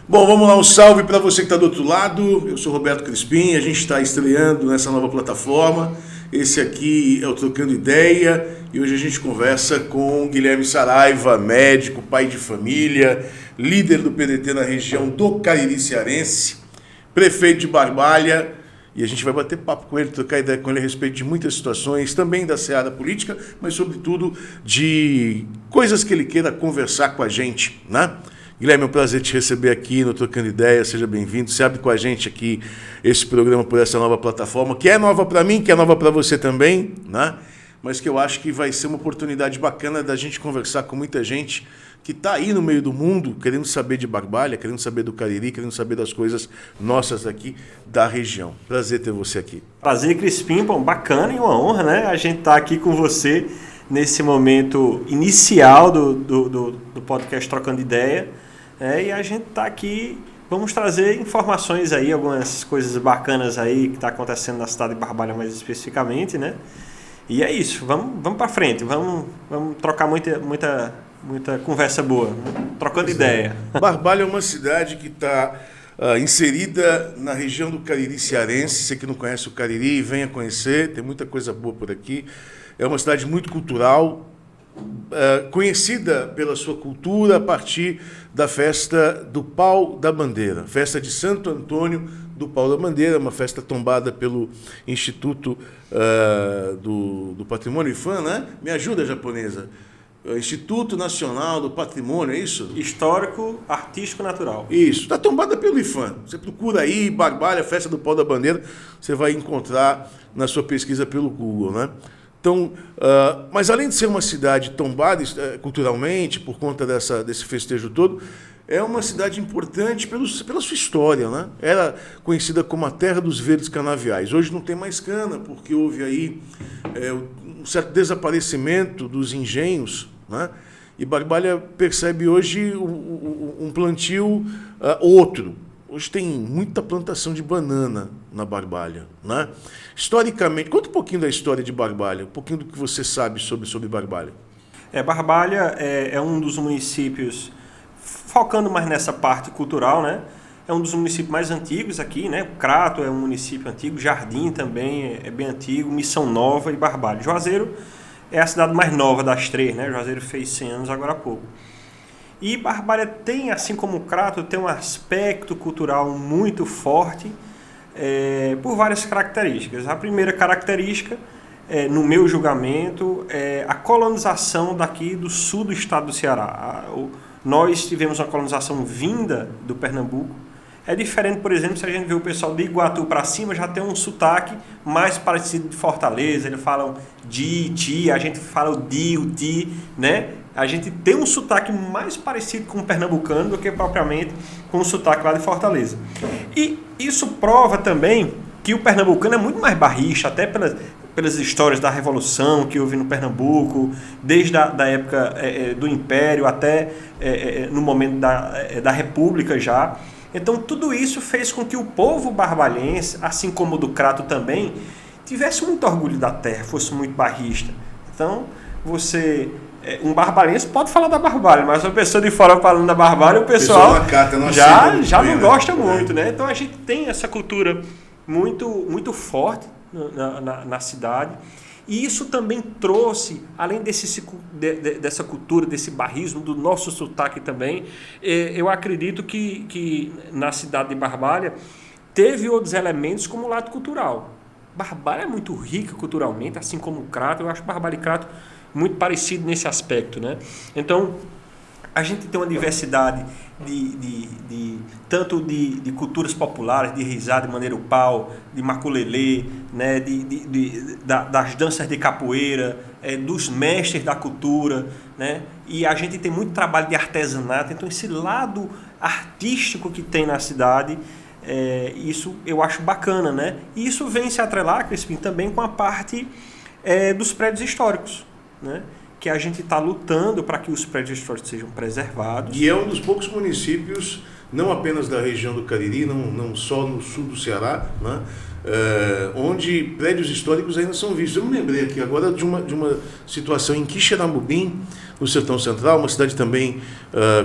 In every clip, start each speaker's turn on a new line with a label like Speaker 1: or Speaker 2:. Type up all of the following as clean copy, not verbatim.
Speaker 1: Bom, vamos lá, um salve para você que está do outro lado. Eu sou Roberto Crispim, a gente está estreando nessa nova plataforma. Esse aqui é o Trocando Ideia e hoje a gente conversa com Guilherme Saraiva, médico, pai de família, líder do PDT na região do Cariri Cearense, prefeito de Barbalha, e a gente vai bater papo com ele, trocar ideia com ele a respeito de muitas situações, também da seara política, mas sobretudo de coisas que ele queira conversar com a gente, né? Guilherme, é um prazer te receber aqui no Trocando Ideia, seja bem-vindo. Você abre com a gente aqui esse programa por essa nova plataforma, que é nova para mim, que é nova para você também, né? Mas que eu acho que vai ser uma oportunidade bacana da gente conversar com muita gente que está aí no meio do mundo, querendo saber de Barbalha, querendo saber do Cariri, querendo saber das coisas nossas aqui da região. Prazer ter você aqui.
Speaker 2: Prazer, Crispim, bom, bacana e uma honra, né? A gente tá aqui com você nesse momento inicial do podcast Trocando Ideia. E a gente está aqui, vamos trazer informações aí, algumas coisas bacanas aí que está acontecendo na cidade de Barbalha mais especificamente, né? E é isso, vamos para frente, vamos trocar muita conversa boa, trocando ideia.
Speaker 1: Barbalha é uma cidade que está inserida na região do Cariri Cearense. Você que não conhece o Cariri, venha conhecer, tem muita coisa boa por aqui. É uma cidade muito cultural, conhecida pela sua cultura a partir da festa do Pau da Bandeira, festa de Santo Antônio do Pau da Bandeira, uma festa tombada pelo Instituto do Patrimônio IFAM, né? Me ajuda, japonesa. Instituto Nacional do Patrimônio, é isso?
Speaker 2: Histórico, Artístico Natural.
Speaker 1: Isso, está tombada pelo IFAM. Você procura aí, Barbalha, festa do Pau da Bandeira, você vai encontrar na sua pesquisa pelo Google, né? Então, mas além de ser uma cidade tombada culturalmente, por conta desse festejo todo, é uma cidade importante pela sua história, né? Era conhecida como a terra dos verdes canaviais. Hoje não tem mais cana, porque houve aí um certo desaparecimento dos engenhos, né? E Barbalha percebe hoje um plantio outro. Hoje tem muita plantação de banana na Barbalha, né? Historicamente, conta um pouquinho da história de Barbalha, um pouquinho do que você sabe sobre Barbalha.
Speaker 2: Barbalha é um dos municípios, focando mais nessa parte cultural, né? É um dos municípios mais antigos aqui, né? Crato é um município antigo, Jardim também é bem antigo, Missão Nova e Barbalha. Juazeiro é a cidade mais nova das três, né? Juazeiro fez 100 anos agora há pouco. E Barbalha tem, assim como o Crato, tem um aspecto cultural muito forte por várias características. A primeira característica, no meu julgamento, é a colonização daqui do sul do estado do Ceará. Nós tivemos uma colonização vinda do Pernambuco. É diferente, por exemplo, se a gente vê o pessoal de Iguatu para cima, já tem um sotaque mais parecido de Fortaleza. Eles falam de, ti, a gente fala o di, né? A gente tem um sotaque mais parecido com o pernambucano do que propriamente com o sotaque lá de Fortaleza. E isso prova também que o pernambucano é muito mais barrista, até pelas histórias da Revolução que houve no Pernambuco, desde a época do Império até no momento da República já. Então tudo isso fez com que o povo barbalhense, assim como o do Crato também, tivesse muito orgulho da terra, fosse muito barrista. Então um barbarense pode falar da Barbalha, mas uma pessoa de fora falando da Barbalha, o pessoal já não gosta muito, né? Então a gente tem essa cultura muito forte na cidade, e isso também trouxe, além dessa cultura, desse barrismo, do nosso sotaque também, eu acredito que na cidade de Barbalha teve outros elementos como o lado cultural. Barbalha é muito rica culturalmente, assim como o Crato. Eu acho Barbalha e Crato muito parecido nesse aspecto, né? Então, a gente tem uma diversidade tanto de culturas populares, de risada, de maneiro pau, de maculelê, né? Das danças de capoeira, dos mestres da cultura, né? E a gente tem muito trabalho de artesanato. Então, esse lado artístico que tem na cidade, isso eu acho bacana, né? E isso vem se atrelar, Crispim, também com a parte dos prédios históricos, né? Que a gente está lutando para que os prédios históricos sejam preservados.
Speaker 1: E é um dos poucos municípios, não apenas da região do Cariri, não só no sul do Ceará, né? Onde prédios históricos ainda são vistos. Eu me lembrei aqui agora de uma situação em Quixeramobim, no Sertão Central, uma cidade também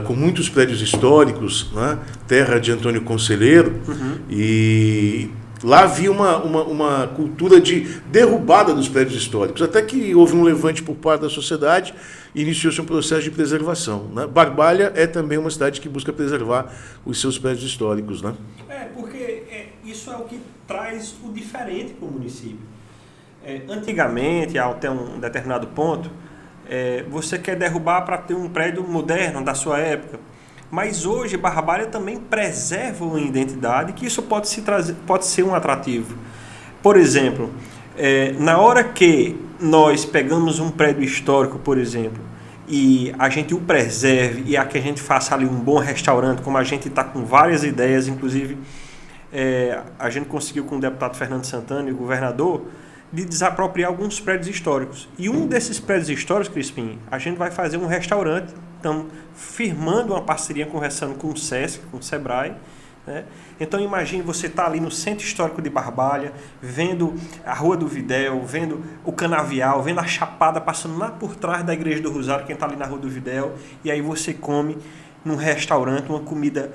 Speaker 1: com muitos prédios históricos, né? Terra de Antônio Conselheiro, e lá havia uma cultura de derrubada dos prédios históricos, até que houve um levante por parte da sociedade e iniciou-se um processo de preservação, né? Barbalha é também uma cidade que busca preservar os seus prédios históricos, né?
Speaker 2: Porque isso é o que traz o diferente para o município. Antigamente, até um determinado ponto, você quer derrubar para ter um prédio moderno da sua época. Mas hoje, Barbalha também preserva uma identidade que isso pode ser um atrativo. Por exemplo, na hora que nós pegamos um prédio histórico, por exemplo, e a gente o preserve e a que a gente faça ali um bom restaurante, como a gente está com várias ideias, inclusive a gente conseguiu com o deputado Fernando Santana e o governador, de desapropriar alguns prédios históricos. E um desses prédios históricos, Crispim, a gente vai fazer um restaurante. Estamos firmando uma parceria, conversando com o SESC, com o SEBRAE, né? Então imagine você estar ali no Centro Histórico de Barbalha, vendo a Rua do Videl, vendo o Canavial, vendo a Chapada passando lá por trás da Igreja do Rosário, quem está ali na Rua do Videl, e aí você come num restaurante uma comida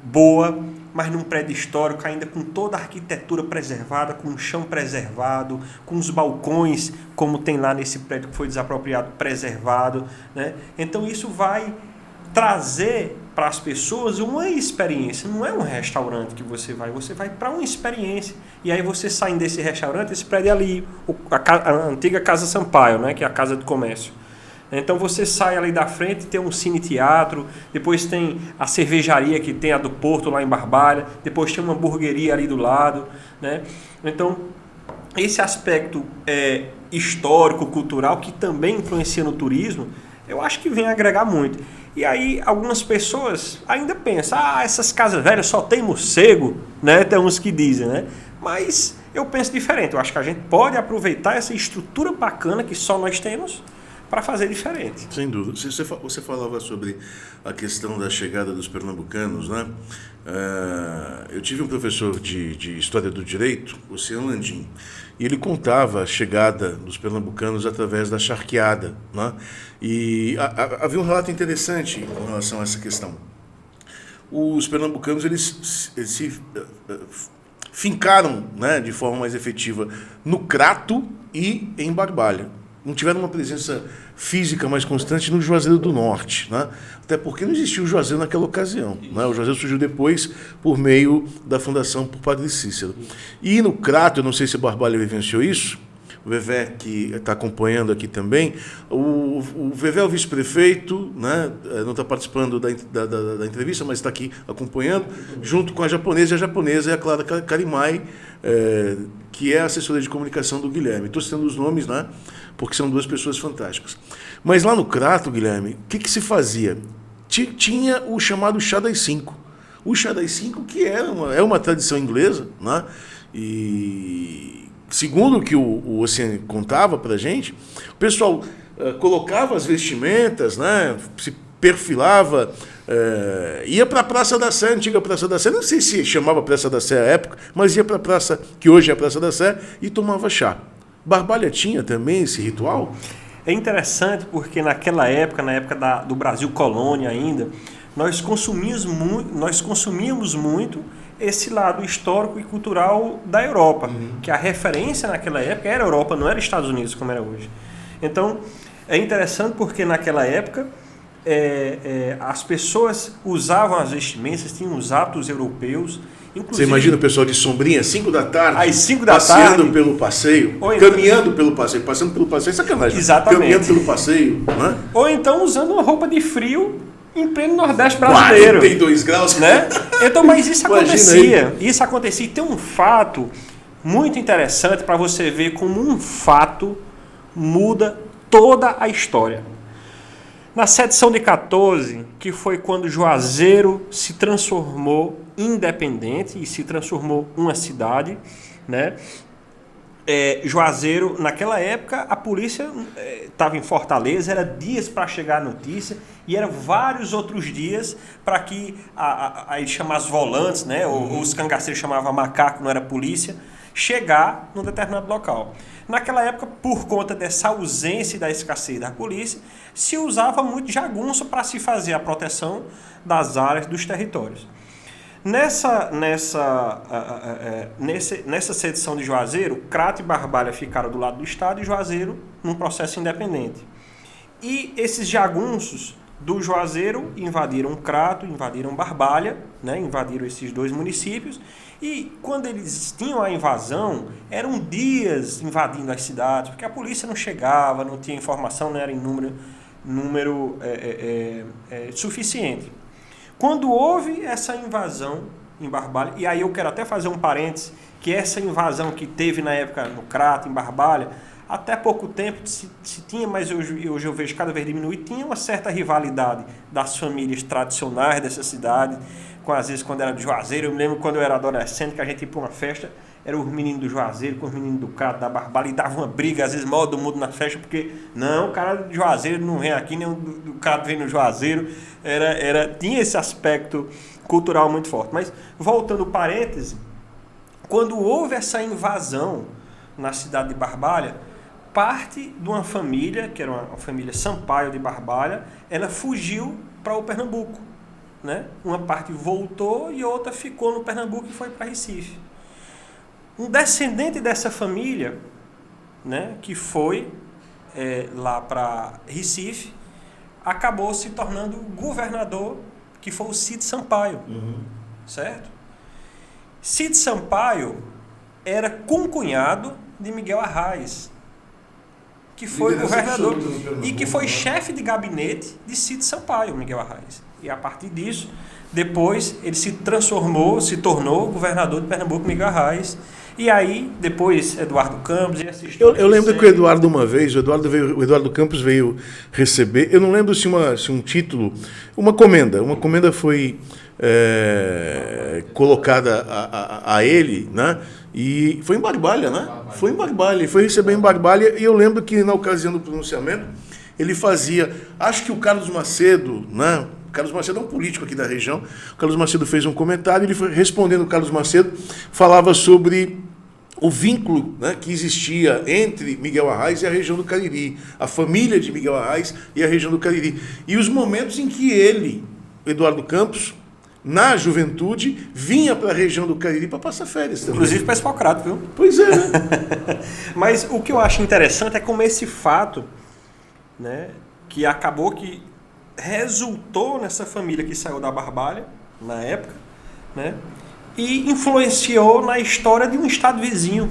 Speaker 2: boa, mas num prédio histórico, ainda com toda a arquitetura preservada, com o chão preservado, com os balcões, como tem lá nesse prédio que foi desapropriado, preservado, né? Então isso vai trazer para as pessoas uma experiência. Não é um restaurante que você vai para uma experiência. E aí você saindo desse restaurante, esse prédio ali, a antiga Casa Sampaio, né? Que é a Casa de Comércio. Então você sai ali da frente, tem um cine-teatro, depois tem a cervejaria que tem a do Porto lá em Barbalha, depois tem uma hamburgueria ali do lado, né? Então esse aspecto histórico, cultural, que também influencia no turismo, eu acho que vem agregar muito. E aí algumas pessoas ainda pensam, essas casas velhas só tem morcego, né? Tem uns que dizem, né? Mas eu penso diferente, eu acho que a gente pode aproveitar essa estrutura bacana que só nós temos para fazer diferente.
Speaker 1: Sem dúvida. Você falava sobre a questão da chegada dos pernambucanos, né? Eu tive um professor de História do Direito, Oceano Landim, e ele contava a chegada dos pernambucanos através da charqueada, né? E havia um relato interessante com relação a essa questão. Os pernambucanos eles se fincaram, né, de forma mais efetiva no Crato e em Barbalha. Não tiveram uma presença física mais constante no Juazeiro do Norte, né? Até porque não existia o Juazeiro naquela ocasião, né? O Juazeiro surgiu depois por meio da fundação por Padre Cícero. E no Crato, eu não sei se Barbalha vivenciou isso, o Vevé, que está acompanhando aqui também, o Vevé é o vice-prefeito, né? Não está participando da entrevista, mas está aqui acompanhando, junto com a japonesa, e a japonesa é a Clara Karimai, que é a assessora de comunicação do Guilherme. Estou citando os nomes, né? Porque são duas pessoas fantásticas. Mas lá no Crato, Guilherme, o que se fazia? Tinha o chamado chá das 5. O chá das 5, que é uma tradição inglesa, né? E segundo o que o Oceano contava para a gente, o pessoal colocava as vestimentas, né? Se perfilava, ia para a Praça da Sé, a antiga Praça da Sé, não sei se chamava Praça da Sé à época, mas ia para a praça, que hoje é a Praça da Sé, e tomava chá. Barbalha tinha também esse ritual?
Speaker 2: É interessante porque naquela época, na época do Brasil colônia ainda, nós consumíamos muito esse lado histórico e cultural da Europa, que a referência naquela época era a Europa, não era Estados Unidos como era hoje. Então, é interessante porque naquela época as pessoas usavam as vestimentas, tinham os hábitos europeus.
Speaker 1: Você imagina o pessoal de sombrinha, 5 da tarde,
Speaker 2: às 5 da
Speaker 1: passeando
Speaker 2: tarde,
Speaker 1: pelo passeio,
Speaker 2: então,
Speaker 1: caminhando pelo passeio, passando pelo passeio, sacanagem.
Speaker 2: Exatamente.
Speaker 1: Caminhando pelo passeio, né?
Speaker 2: Ou então usando uma roupa de frio em pleno Nordeste brasileiro.
Speaker 1: 42 graus,
Speaker 2: né? Então, mas isso acontecia.
Speaker 1: Aí.
Speaker 2: Isso acontecia. E tem um fato muito interessante para você ver como um fato muda toda a história. Na sedição de 14, que foi quando Juazeiro se transformou independente e se transformou uma cidade, né? Juazeiro, naquela época, a polícia estava em Fortaleza, era dias para chegar a notícia e eram vários outros dias para que eles chamassem volantes, né? Ou os cangaceiros chamavam macaco, não era polícia. chegar num determinado local. Naquela época, por conta dessa ausência e da escassez da polícia, se usava muito jagunço para se fazer a proteção das áreas dos territórios. Nessa sedição de Juazeiro, Crato e Barbalha ficaram do lado do Estado e Juazeiro num processo independente. E esses jagunços do Juazeiro invadiram Crato, invadiram Barbalha, né, invadiram esses dois municípios, e quando eles tinham a invasão, eram dias invadindo as cidades, porque a polícia não chegava, não tinha informação, não era em número suficiente. Quando houve essa invasão em Barbalha, e aí eu quero até fazer um parênteses, que essa invasão que teve na época no Crato, em Barbalha, até pouco tempo se tinha, mas hoje eu vejo cada vez diminuir, tinha uma certa rivalidade das famílias tradicionais dessa cidade, às vezes quando era do Juazeiro. Eu me lembro quando eu era adolescente, que a gente ia para uma festa, eram os meninos do Juazeiro com os meninos do Crato, da Barbalha, e dava uma briga, às vezes maior do mundo na festa, porque não, o cara do Juazeiro não vem aqui, nem o Crato vem no Juazeiro. Tinha esse aspecto cultural muito forte. Mas, voltando ao parêntese, quando houve essa invasão na cidade de Barbalha, parte de uma família, que era uma família Sampaio de Barbalha, ela fugiu para o Pernambuco, né? Uma parte voltou e outra ficou no Pernambuco e foi para Recife. Um descendente dessa família, né, que foi lá para Recife, acabou se tornando governador, que foi o Cid Sampaio. Certo? Cid Sampaio era concunhado de Miguel Arraes, que foi governador e que foi chefe de gabinete de Cid Sampaio, Miguel Arraes. E a partir disso, depois ele se tornou governador de Pernambuco, Miguel Arraes. E aí, depois, Eduardo Campos...
Speaker 1: Eu lembro que o Eduardo, uma vez, o Eduardo Campos veio receber, eu não lembro se um título, uma comenda foi colocada a ele, né? E foi em Barbalha, né? Foi em Barbalha, ele foi receber em Barbalha, e eu lembro que na ocasião do pronunciamento, ele fazia, acho que o Carlos Macedo, né? O Carlos Macedo é um político aqui da região. O Carlos Macedo fez um comentário, ele foi respondendo. O Carlos Macedo falava sobre o vínculo, né, que existia entre Miguel Arraes e a região do Cariri, a família de Miguel Arraes e a região do Cariri, e os momentos em que ele, Eduardo Campos, na juventude, vinha para a região do Cariri para passar férias também.
Speaker 2: Inclusive para Espalcrato, viu?
Speaker 1: Pois é, né?
Speaker 2: Mas o que eu acho interessante é como esse fato, né, que acabou que resultou nessa família que saiu da Barbalha, na época, né, e influenciou na história de um estado vizinho,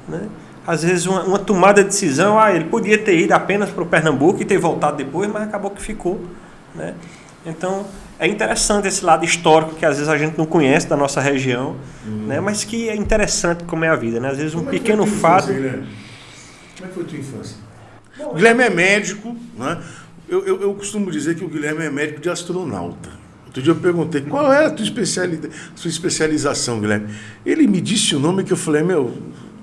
Speaker 2: né? Às vezes uma tomada de decisão, ele podia ter ido apenas para o Pernambuco e ter voltado depois, mas acabou que ficou, né? Então, é interessante esse lado histórico que às vezes a gente não conhece da nossa região, né? Mas que é interessante como é a vida, né? Às vezes um pequeno fato...
Speaker 1: Como é que foi a tua infância? O Guilherme é médico, né? Eu costumo dizer que o Guilherme é médico de astronauta. Outro dia eu perguntei, qual é a tua especialização, Guilherme? Ele me disse o nome que eu falei,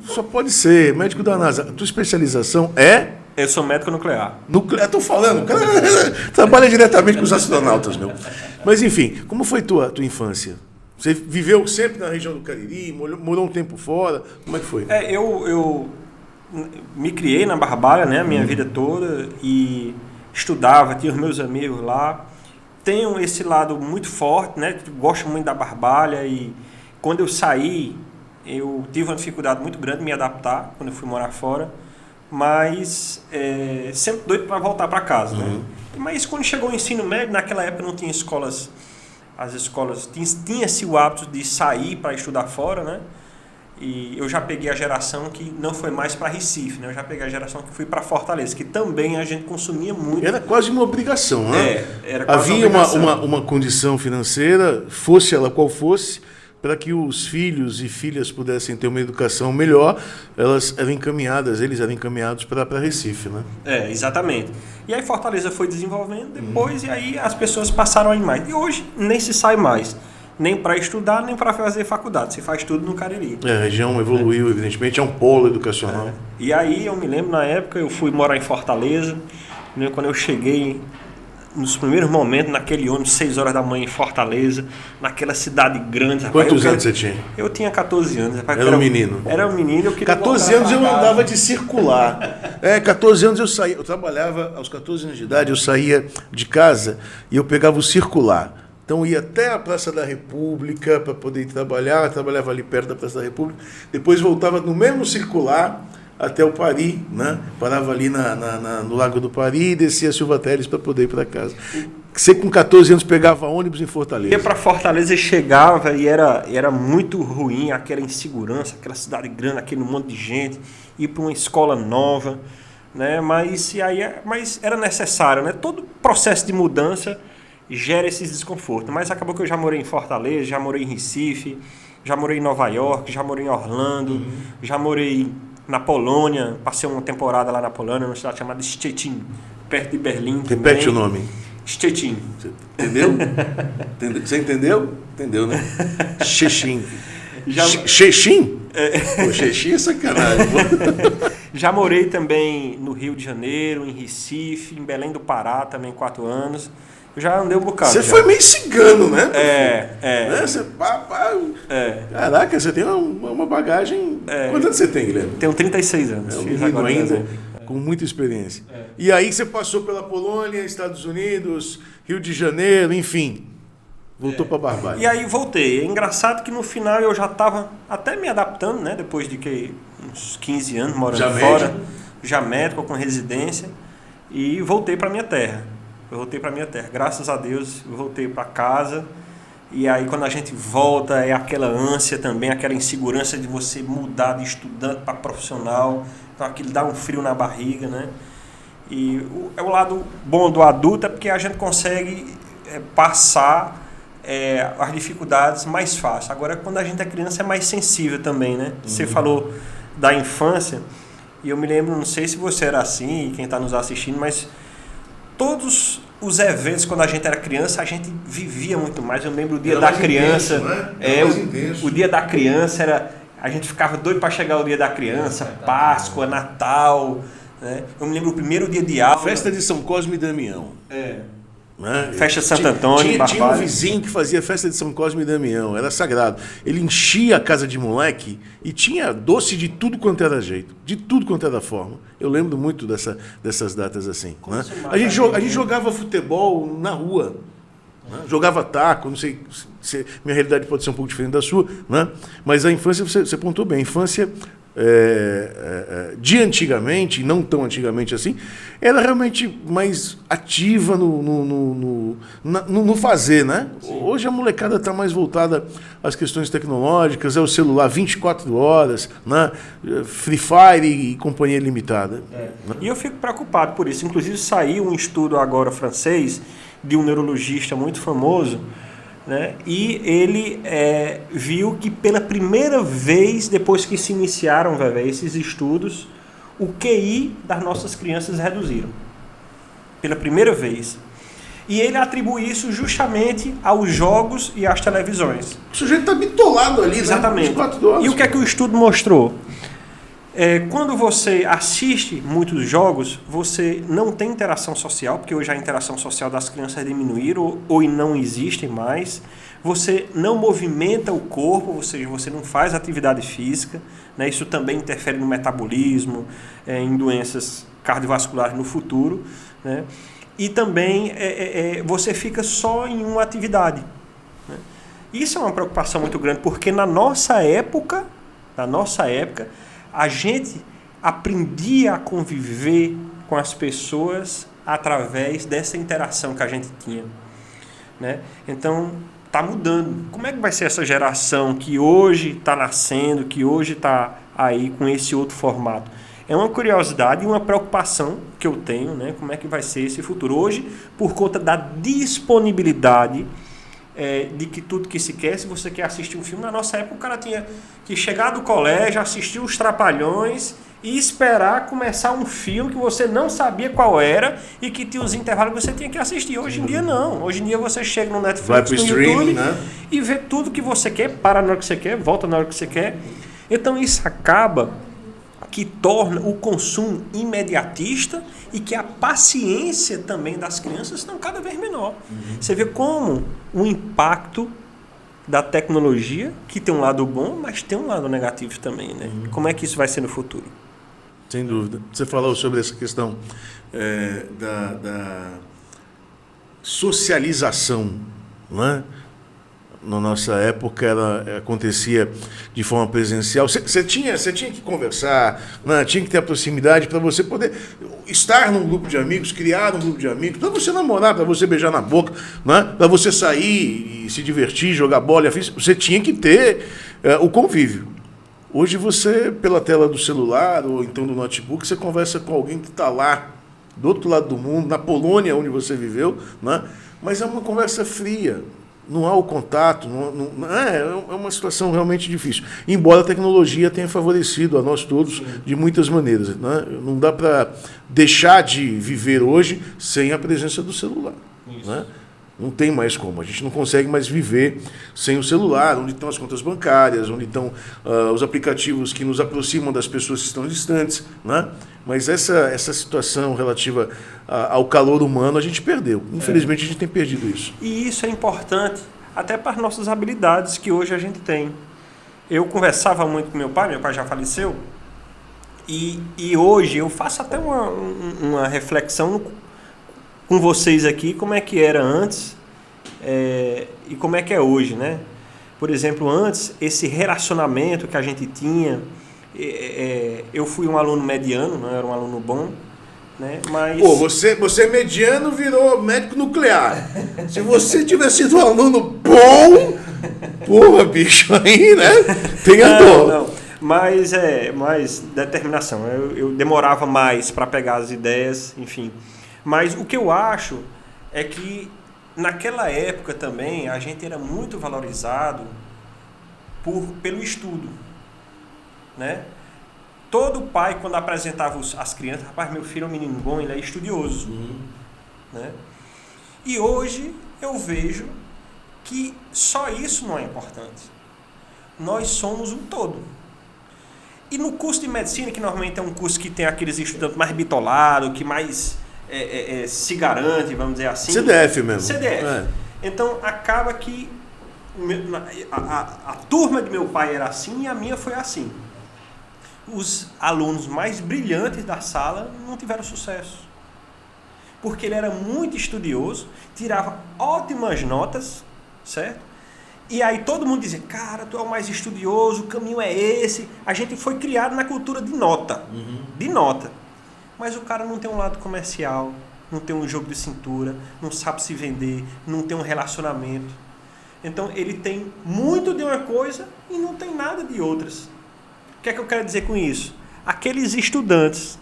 Speaker 1: só pode ser médico da NASA. A tua especialização é?
Speaker 2: Eu sou médico nuclear.
Speaker 1: Estou falando, o cara trabalha diretamente com os astronautas, meu. Mas, enfim, como foi tua infância? Você viveu sempre na região do Cariri, morou um tempo fora, como é que foi?
Speaker 2: Eu me criei na Barbalha, né, a minha vida toda, e estudava, tinha os meus amigos lá. Tenho esse lado muito forte, né? Gosto muito da Barbalha, e quando eu saí, eu tive uma dificuldade muito grande em me adaptar quando eu fui morar fora, mas sempre doido para voltar para casa, né? Mas quando chegou o ensino médio, naquela época não tinha escolas, as escolas tinha-se o hábito de sair para estudar fora, né? E eu já peguei a geração que não foi mais para Recife, né? Eu já peguei a geração que fui para Fortaleza, que também a gente consumia muito.
Speaker 1: Era quase uma obrigação, né?
Speaker 2: Era quase
Speaker 1: havia
Speaker 2: uma obrigação.
Speaker 1: Uma condição financeira, fosse ela qual fosse, para que os filhos e filhas pudessem ter uma educação melhor, eles eram encaminhados para Recife, né?
Speaker 2: Exatamente. E aí Fortaleza foi desenvolvendo depois, e aí as pessoas passaram a ir mais. E hoje nem se sai mais. Nem para estudar, nem para fazer faculdade. Se faz tudo no Cariri.
Speaker 1: A região evoluiu, evidentemente, é um polo educacional.
Speaker 2: E aí, eu me lembro, na época, eu fui morar em Fortaleza. Quando eu cheguei nos primeiros momentos, naquele ônibus, 6 horas da manhã em Fortaleza, naquela cidade grande. Rapaz,
Speaker 1: Quantos anos você tinha?
Speaker 2: Eu tinha 14 anos. Rapaz,
Speaker 1: Era um menino?
Speaker 2: Era um menino. Eu queria
Speaker 1: 14 anos eu andava de circular. 14 anos eu saía. Eu trabalhava, aos 14 anos de idade, eu saía de casa e eu pegava o circular. Então eu ia até a Praça da República para poder ir trabalhar. Eu trabalhava ali perto da Praça da República. Depois voltava no mesmo circular até o Pari, né? Parava ali no Lago do Pari e descia a Silva Teles para poder ir para casa. Você com 14 anos pegava ônibus em Fortaleza.
Speaker 2: Ia para Fortaleza e chegava e era muito ruim, aquela insegurança, aquela cidade grande, aquele monte de gente, ir para uma escola nova, né? Mas era necessário, né? Todo processo de mudança gera esses desconfortos. Mas acabou que eu já morei em Fortaleza, já morei em Recife, já morei em Nova York, já morei em Orlando, já morei na Polônia, passei uma temporada lá na Polônia, numa cidade chamada Szczecin, perto de Berlim.
Speaker 1: Repete o nome.
Speaker 2: Szczecin.
Speaker 1: Entendeu? Você entendeu? Entendeu, né? Szczecin. Szczecin? Szczecin é sacanagem.
Speaker 2: Já morei também no Rio de Janeiro, em Recife, em Belém do Pará, também 4 anos. Eu já andei um bocado.
Speaker 1: Você foi meio cigano, né?
Speaker 2: Né?
Speaker 1: Você, Caraca, você tem uma bagagem... Quantos anos você tem, Guilherme?
Speaker 2: Tenho 36 anos.
Speaker 1: Fiz agora ainda, com muita experiência. E aí você passou pela Polônia, Estados Unidos, Rio de Janeiro, enfim. Voltou para Barbalha.
Speaker 2: E aí voltei. É engraçado que no final eu já estava até me adaptando, né? Depois de uns 15 anos morando
Speaker 1: já
Speaker 2: fora.
Speaker 1: Médico.
Speaker 2: Já médico, com residência. E voltei para minha terra. Graças a Deus, eu voltei para casa. E aí quando a gente volta, é aquela ânsia também, aquela insegurança de você mudar de estudante para profissional. Então aquilo dá um frio na barriga, né? E o lado bom do adulto é porque a gente consegue passar as dificuldades mais fácil. Agora, quando a gente é criança, é mais sensível também, né? Você falou da infância, e eu me lembro, não sei se você era assim, e quem está nos assistindo, mas todos os eventos, quando a gente era criança, a gente vivia muito mais. Eu lembro o dia da criança.
Speaker 1: Intenso,
Speaker 2: o dia da criança era... A gente ficava doido para chegar o dia da criança, Páscoa, Natal, né? Eu me lembro o primeiro dia de aula.
Speaker 1: Festa de São Cosme e Damião. Né?
Speaker 2: Festa de Santo Antônio,
Speaker 1: tinha um vizinho que fazia festa de São Cosme e Damião, era sagrado. Ele enchia a casa de moleque e tinha doce de tudo quanto era jeito, de tudo quanto era forma. Eu lembro muito dessas datas assim. Né? A gente jogava futebol na rua, né? Jogava taco, não sei se minha realidade pode ser um pouco diferente da sua, né? Mas a infância, você pontuou bem, a infância... de antigamente, não tão antigamente assim, era realmente mais ativa no fazer, né? Sim. Hoje a molecada está mais voltada às questões tecnológicas, é o celular 24 horas, né? Free Fire e companhia limitada.
Speaker 2: Né? E eu fico preocupado por isso. Inclusive saiu um estudo agora francês de um neurologista muito famoso, né? E ele viu que pela primeira vez, depois que se iniciaram esses estudos, o QI das nossas crianças reduziram. Pela primeira vez. E ele atribui isso justamente aos jogos e às televisões.
Speaker 1: O sujeito está bitolado ali,
Speaker 2: exatamente, né? 24 horas. E o que é que o estudo mostrou? Quando você assiste muitos jogos, você não tem interação social, porque hoje a interação social das crianças diminuíram ou não existem mais. Você não movimenta o corpo, ou seja, você não faz atividade física, né? Isso também interfere no metabolismo, em doenças cardiovasculares no futuro, né? E também você fica só em uma atividade, né? Isso é uma preocupação muito grande, porque na nossa época, a gente aprendia a conviver com as pessoas através dessa interação que a gente tinha, né? Então, está mudando. Como é que vai ser essa geração que hoje está nascendo, que hoje está aí com esse outro formato? É uma curiosidade e uma preocupação que eu tenho, né? Como é que vai ser esse futuro? Hoje, por conta da disponibilidade de que tudo que se quer, se você quer assistir um filme, na nossa época o cara tinha que chegar do colégio, assistir os Trapalhões e esperar começar um filme que você não sabia qual era e que tinha os intervalos que você tinha que assistir. Hoje em dia não. Hoje em dia você chega no Netflix, no YouTube, né? E vê tudo que você quer, para na hora que você quer, volta na hora que você quer. Então isso acaba que torna o consumo imediatista e que a paciência também das crianças estão cada vez menor. Você vê como o impacto da tecnologia, que tem um lado bom, mas tem um lado negativo também, né? Como é que isso vai ser no futuro?
Speaker 1: Sem dúvida. Você falou sobre essa questão da socialização, né? Na nossa época acontecia de forma presencial. Você tinha que conversar, né? Tinha que ter a proximidade para você poder estar num grupo de amigos, criar um grupo de amigos, para você namorar, para você beijar na boca, né? Para você sair e se divertir, jogar bola. Você tinha que ter o convívio. Hoje você, pela tela do celular ou então do notebook, você conversa com alguém que está lá, do outro lado do mundo, na Polônia, onde você viveu, né? Mas é uma conversa fria. Não há o contato, é uma situação realmente difícil. Embora a tecnologia tenha favorecido a nós todos de muitas maneiras, né? Não dá para deixar de viver hoje sem a presença do celular. Né? Não tem mais como. A gente não consegue mais viver sem o celular, onde estão as contas bancárias, onde estão os aplicativos que nos aproximam das pessoas que estão distantes. Né? Mas essa situação relativa ao calor humano a gente perdeu. Infelizmente a gente tem perdido isso.
Speaker 2: E isso é importante até para as nossas habilidades que hoje a gente tem. Eu conversava muito com meu pai já faleceu, e hoje eu faço até uma reflexão com vocês aqui, como é que era antes e como é que é hoje, né? Por exemplo, antes, esse relacionamento que a gente tinha, eu fui um aluno mediano, não era um aluno bom, né? Mas...
Speaker 1: Pô, você mediano virou médico nuclear. Se você tivesse sido um aluno bom, porra, bicho, aí, né? Tem a dor.
Speaker 2: Não. Mas mais determinação. Eu demorava mais para pegar as ideias, enfim. Mas o que eu acho é que naquela época também a gente era muito valorizado pelo estudo, né? Todo pai, quando apresentava as crianças, rapaz, meu filho é um menino bom, ele é estudioso. Né? E hoje eu vejo que só isso não é importante. Nós somos um todo. E no curso de medicina, que normalmente é um curso que tem aqueles estudantes mais bitolados, que mais se garante, vamos dizer assim.
Speaker 1: CDF mesmo.
Speaker 2: CDF. Então, acaba que a turma de meu pai era assim e a minha foi assim. Os alunos mais brilhantes da sala não tiveram sucesso. Porque ele era muito estudioso, tirava ótimas notas, certo? E aí todo mundo dizia, cara, tu é o mais estudioso, o caminho é esse. A gente foi criado na cultura de nota. De nota. Mas o cara não tem um lado comercial, não tem um jogo de cintura, não sabe se vender, não tem um relacionamento. Então ele tem muito de uma coisa e não tem nada de outras. O que é que eu quero dizer com isso? Aqueles estudantes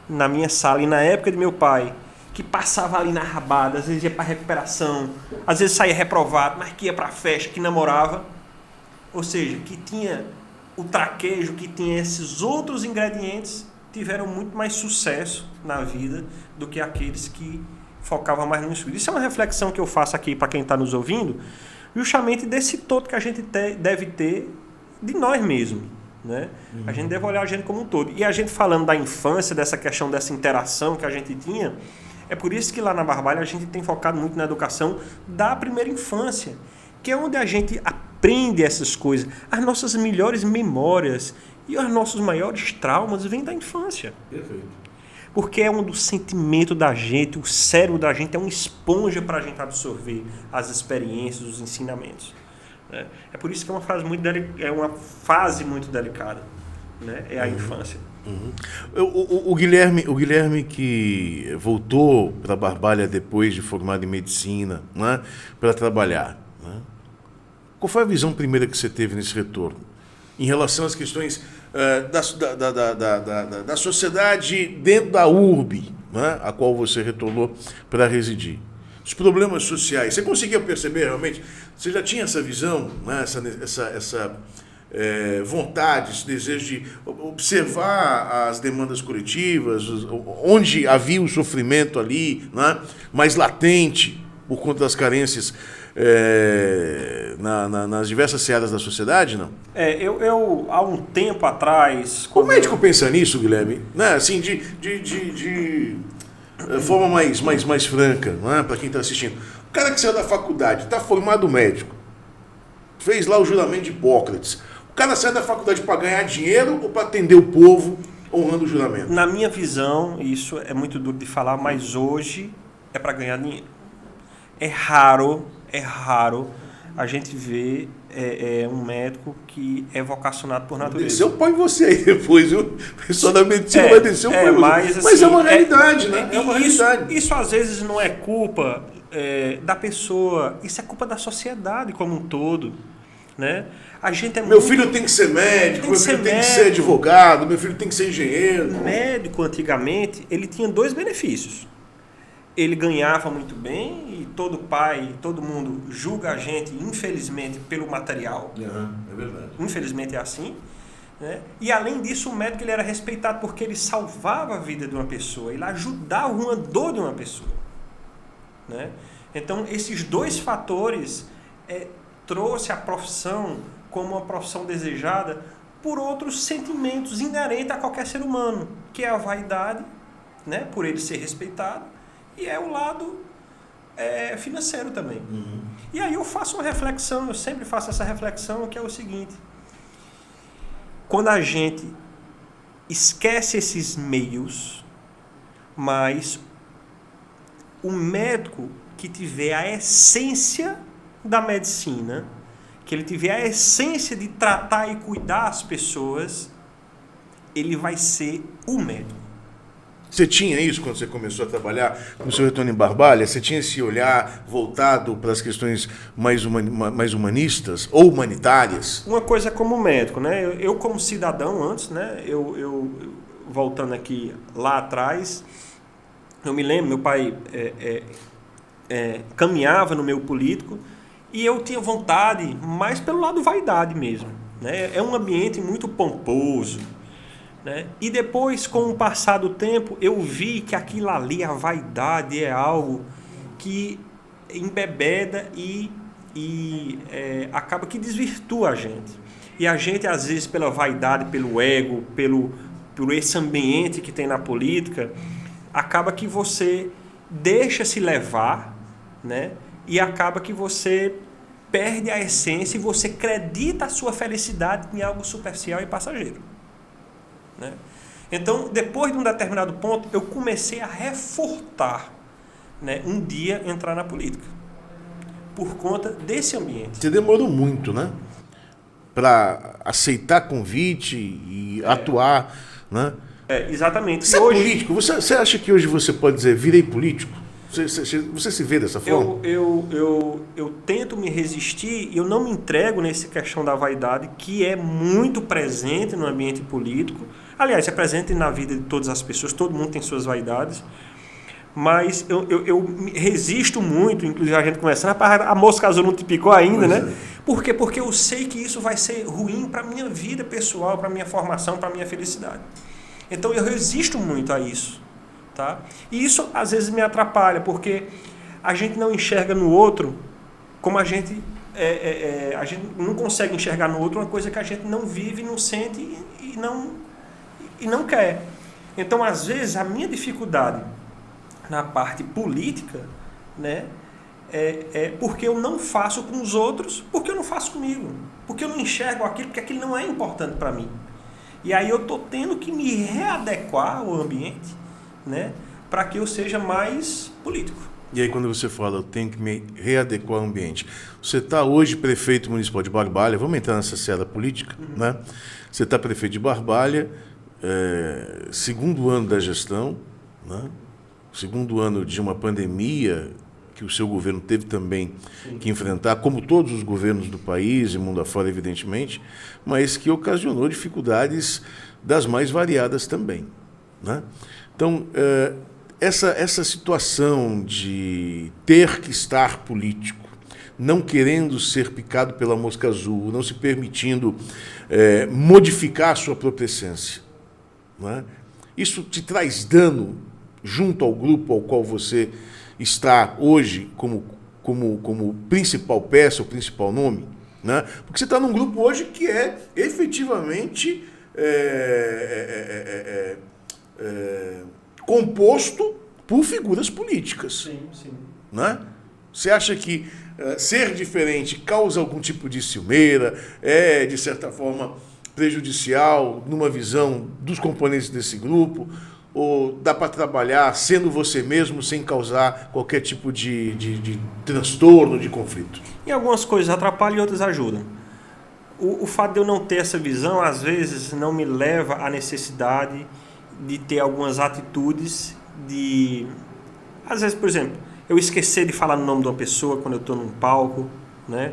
Speaker 2: na minha sala e na época de meu pai, que passava ali na rabada, às vezes ia para recuperação, às vezes saía reprovado, mas que ia para festa, que namorava, ou seja, que tinha o traquejo, que tinha esses outros ingredientes, tiveram muito mais sucesso na vida do que aqueles que focavam mais no estudo. Isso é uma reflexão que eu faço aqui para quem está nos ouvindo, justamente desse todo que a gente deve ter de nós mesmos. Né? A gente deve olhar a gente como um todo. E a gente falando da infância, dessa questão dessa interação que a gente tinha, é por isso que lá na Barbalha a gente tem focado muito na educação da primeira infância, que é onde a gente aprende essas coisas. As nossas melhores memórias e os nossos maiores traumas vêm da infância.
Speaker 1: Perfeito.
Speaker 2: Porque é onde o sentimento da gente, o cérebro da gente é uma esponja para a gente absorver as experiências, os ensinamentos. É por isso que é uma fase muito delicada, né? É a infância.
Speaker 1: O Guilherme que voltou para a Barbalha depois de formado em medicina, né, para trabalhar, né? Qual foi a visão primeira que você teve nesse retorno em relação às questões da sociedade dentro da urbe, né, a qual você retornou para residir? Os problemas sociais, você conseguia perceber realmente? Você já tinha essa visão, né? essa vontade, esse desejo de observar as demandas coletivas, onde havia o sofrimento ali, né? Mais latente por conta das carências nas diversas searas da sociedade, não?
Speaker 2: Eu há um tempo atrás...
Speaker 1: O médico pensa nisso, Guilherme? Né? Assim, de forma mais franca, não é? Para quem está assistindo. O cara que saiu da faculdade, está formado médico, fez lá o juramento de Hipócrates. O cara sai da faculdade para ganhar dinheiro ou para atender o povo honrando o juramento?
Speaker 2: Na minha visão, isso é muito duro de falar, mas hoje é para ganhar dinheiro. É raro a gente ver um médico que é vocacionado por natureza.
Speaker 1: Descer o pau em você aí depois, viu? O pessoal da medicina vai descer o pau em você. Mas é uma realidade, né? É uma realidade.
Speaker 2: Isso às vezes não é culpa da pessoa, isso é culpa da sociedade como um todo, né? A gente
Speaker 1: meu filho tem que ser médico, meu filho tem que ser advogado, meu filho tem que ser engenheiro.
Speaker 2: O médico, antigamente, ele tinha 2 benefícios. Ele ganhava muito bem e todo mundo julga a gente, infelizmente, pelo material.
Speaker 1: É verdade.
Speaker 2: Infelizmente é assim. Né? E, além disso, o médico ele era respeitado porque ele salvava a vida de uma pessoa, ele ajudava uma dor de uma pessoa. Né? Então, esses 2 fatores trouxe a profissão como uma profissão desejada por outros sentimentos inerentes a qualquer ser humano, que é a vaidade, né? Por ele ser respeitado, e é o lado financeiro também.
Speaker 1: Uhum.
Speaker 2: E aí eu faço uma reflexão, eu sempre faço essa reflexão, que é o seguinte: quando a gente esquece esses meios, mas o médico que tiver a essência da medicina, que ele tiver a essência de tratar e cuidar as pessoas, ele vai ser o médico.
Speaker 1: Você tinha isso quando você começou a trabalhar com o seu retorno em Barbalha? Você tinha esse olhar voltado para as questões mais humanistas ou humanitárias?
Speaker 2: Uma coisa como médico, né? Eu como cidadão antes, né? Eu voltando aqui lá atrás, eu me lembro, meu pai caminhava no meio político e eu tinha vontade, mais pelo lado vaidade mesmo, né? É um ambiente muito pomposo, né? E depois, com o passar do tempo, eu vi que aquilo ali, a vaidade, é algo que embebeda e acaba que desvirtua a gente. E a gente, às vezes, pela vaidade, pelo ego, por esse ambiente que tem na política, acaba que você deixa se levar, né? E acaba que você perde a essência e você acredita a sua felicidade em algo superficial e passageiro. Né? Então, depois de um determinado ponto, eu comecei a reforçar, né, um dia entrar na política, por conta desse ambiente.
Speaker 1: Você demorou muito, né? Para aceitar convite e atuar, né?
Speaker 2: Exatamente.
Speaker 1: Você é político? Você acha que hoje você pode dizer, virei político? Você se vê dessa forma?
Speaker 2: Eu tento me resistir e eu não me entrego nessa questão da vaidade, que é muito presente no ambiente político. Aliás, é presente na vida de todas as pessoas, todo mundo tem suas vaidades. Mas eu me resisto muito, inclusive a gente conversando, a mosca azul não te picou ainda, pois né? Por quê? Porque eu sei que isso vai ser ruim para a minha vida pessoal, para a minha formação, para a minha felicidade. Então eu resisto muito a isso. Tá? E isso às vezes me atrapalha, porque a gente não enxerga no outro como a gente não consegue enxergar no outro uma coisa que a gente não vive, não sente e não quer. Então, às vezes, a minha dificuldade na parte política, né, é porque eu não faço com os outros, porque eu não faço comigo, porque eu não enxergo aquilo, porque aquilo não é importante para mim. E aí eu estou tendo que me readequar ao ambiente, né, para que eu seja mais político.
Speaker 1: E aí quando você fala, eu tenho que me readequar ao ambiente, você está hoje prefeito municipal de Barbalha, vamos entrar nessa seara política, né? Você está prefeito de Barbalha, segundo ano da gestão, né? Segundo ano de uma pandemia que o seu governo teve também que enfrentar, como todos os governos do país e mundo afora, evidentemente, mas que ocasionou dificuldades das mais variadas também, né? Então, essa situação de ter que estar político, não querendo ser picado pela mosca azul, não se permitindo modificar a sua própria essência, né? Isso te traz dano junto ao grupo ao qual você está hoje como como principal peça, o principal nome, né? Porque você está num grupo hoje que é efetivamente composto por figuras políticas.
Speaker 2: Sim, sim.
Speaker 1: Né? Você acha que ser diferente causa algum tipo de ciumeira, é, de certa forma, prejudicial numa visão dos componentes desse grupo? Ou dá para trabalhar sendo você mesmo sem causar qualquer tipo de transtorno, de conflito?
Speaker 2: Em algumas coisas atrapalham e outras ajudam. O fato de eu não ter essa visão, às vezes, não me leva à necessidade de ter algumas atitudes de... Às vezes, por exemplo, eu esquecer de falar no nome de uma pessoa quando eu estou num palco, né?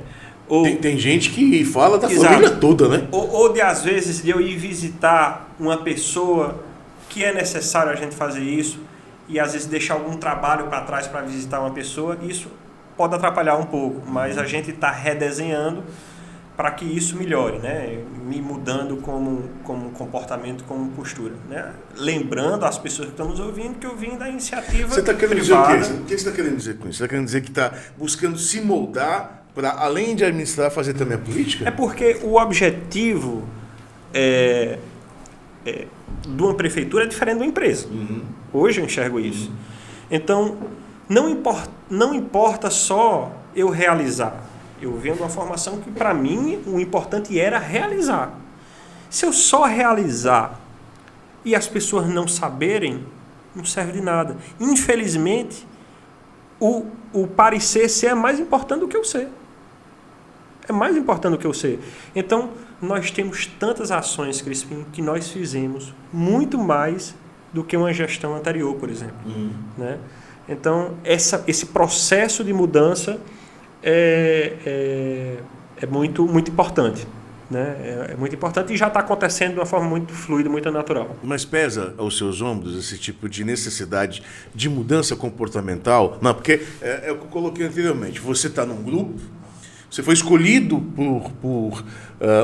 Speaker 2: Ou,
Speaker 1: tem gente que fala da
Speaker 2: exato,
Speaker 1: família toda, né?
Speaker 2: Ou de, às vezes, de eu ir visitar uma pessoa que é necessário a gente fazer isso e, às vezes, deixar algum trabalho para trás para visitar uma pessoa. Isso pode atrapalhar um pouco, mas a gente está redesenhando para que isso melhore, né? Me mudando como comportamento, como postura, né? Lembrando às pessoas que estão nos ouvindo que eu vim da iniciativa
Speaker 1: Você está querendo
Speaker 2: privada.
Speaker 1: dizer o quê? O que você está querendo dizer com isso? Você está querendo dizer que está buscando se moldar para, além de administrar, fazer também a política?
Speaker 2: É porque o objetivo de uma prefeitura é diferente de uma empresa.
Speaker 1: Uhum.
Speaker 2: Hoje eu enxergo isso. Então, não importa só eu realizar. Eu venho de uma formação que, para mim, o importante era realizar. Se eu só realizar e as pessoas não saberem, não serve de nada. Infelizmente, o parecer ser é mais importante do que eu ser. É mais importante do que eu ser. Então, nós temos tantas ações, Crispim, que nós fizemos muito mais do que uma gestão anterior, por exemplo. Né? Então, esse processo de mudança é muito, muito importante. Né? É muito importante e já está acontecendo de uma forma muito fluida, muito natural.
Speaker 1: Mas pesa aos seus ombros esse tipo de necessidade de mudança comportamental? Não, porque é o que eu coloquei anteriormente. Você está num grupo, você foi escolhido por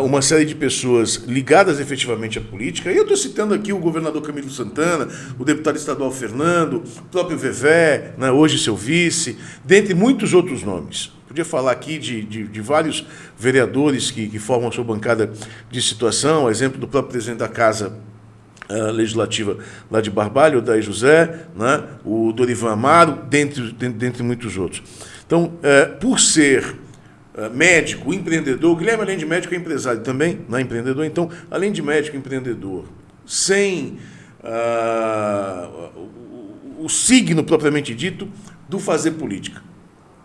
Speaker 1: uma série de pessoas ligadas efetivamente à política. E eu estou citando aqui o governador Camilo Santana, o deputado estadual Fernando, o próprio Vevé, né, hoje seu vice, dentre muitos outros nomes. Podia falar aqui de vários vereadores que formam a sua bancada de situação, exemplo do próprio presidente da Casa Legislativa lá de Barbalho, o Daí José, né, o Dorivan Amaro, dentre muitos outros. Então, por ser médico, empreendedor, o Guilherme, além de médico, é empresário também, não é empreendedor, então, além de médico, empreendedor, sem o signo propriamente dito do fazer política.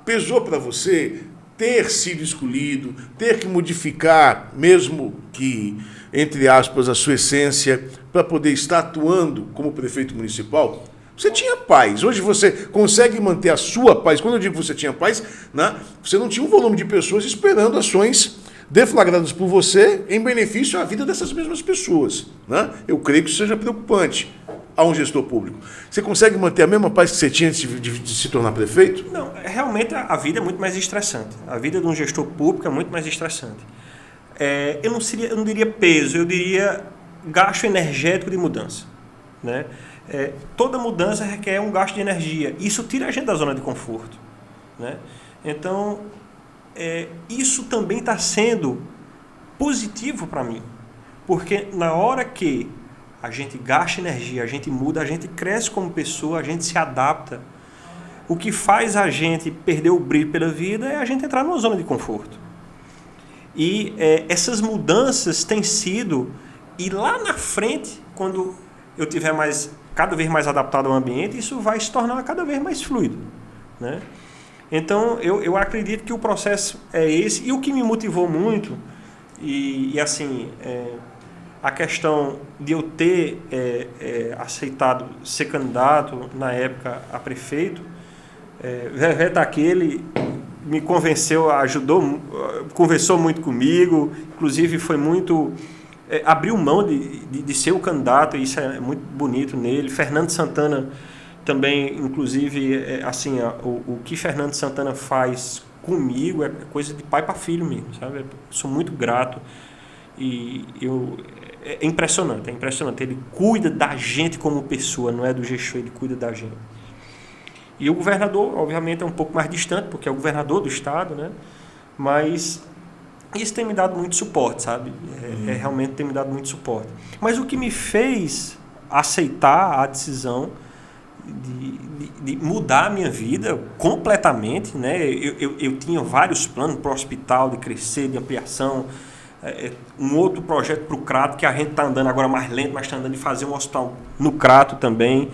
Speaker 1: Pesou para você ter sido escolhido, ter que modificar, mesmo que, entre aspas, a sua essência, para poder estar atuando como prefeito municipal? Você tinha paz. Hoje você consegue manter a sua paz. Quando eu digo que você tinha paz, né, você não tinha um volume de pessoas esperando ações deflagradas por você em benefício à vida dessas mesmas pessoas. Né? Eu creio que isso seja preocupante a um gestor público. Você consegue manter a mesma paz que você tinha de se tornar prefeito?
Speaker 2: Não, realmente a vida é muito mais estressante. A vida de um gestor público é muito mais estressante. Eu não diria peso, eu diria gasto energético de mudança. Né? Toda mudança requer um gasto de energia. Isso tira a gente da zona de conforto. Né? Então, isso também está sendo positivo para mim. Porque na hora que a gente gasta energia, a gente muda, a gente cresce como pessoa, a gente se adapta. O que faz a gente perder o brilho pela vida é a gente entrar numa zona de conforto. E essas mudanças têm sido... E lá na frente, quando eu tiver cada vez mais adaptado ao ambiente, isso vai se tornar cada vez mais fluido. Né? Então, eu acredito que o processo é esse. E o que me motivou muito, e assim... a questão de eu ter aceitado ser candidato na época a prefeito, Vevé daquele me convenceu, ajudou, conversou muito comigo, inclusive foi muito... abriu mão de ser o candidato, e isso é muito bonito nele. Fernando Santana também, inclusive, o que Fernando Santana faz comigo é coisa de pai para filho mesmo, sabe? Eu sou muito grato e é impressionante, Ele cuida da gente como pessoa, não é do gestor, ele cuida da gente. E o governador, obviamente, é um pouco mais distante, porque é o governador do estado, né? Mas isso tem me dado muito suporte, sabe? Realmente tem me dado muito suporte. Mas o que me fez aceitar a decisão de mudar a minha vida completamente, né? Eu tinha vários planos para o hospital, de crescer, de ampliação, um outro projeto para o Crato, que a gente está andando agora mais lento, mas está andando de fazer um hospital no Crato também,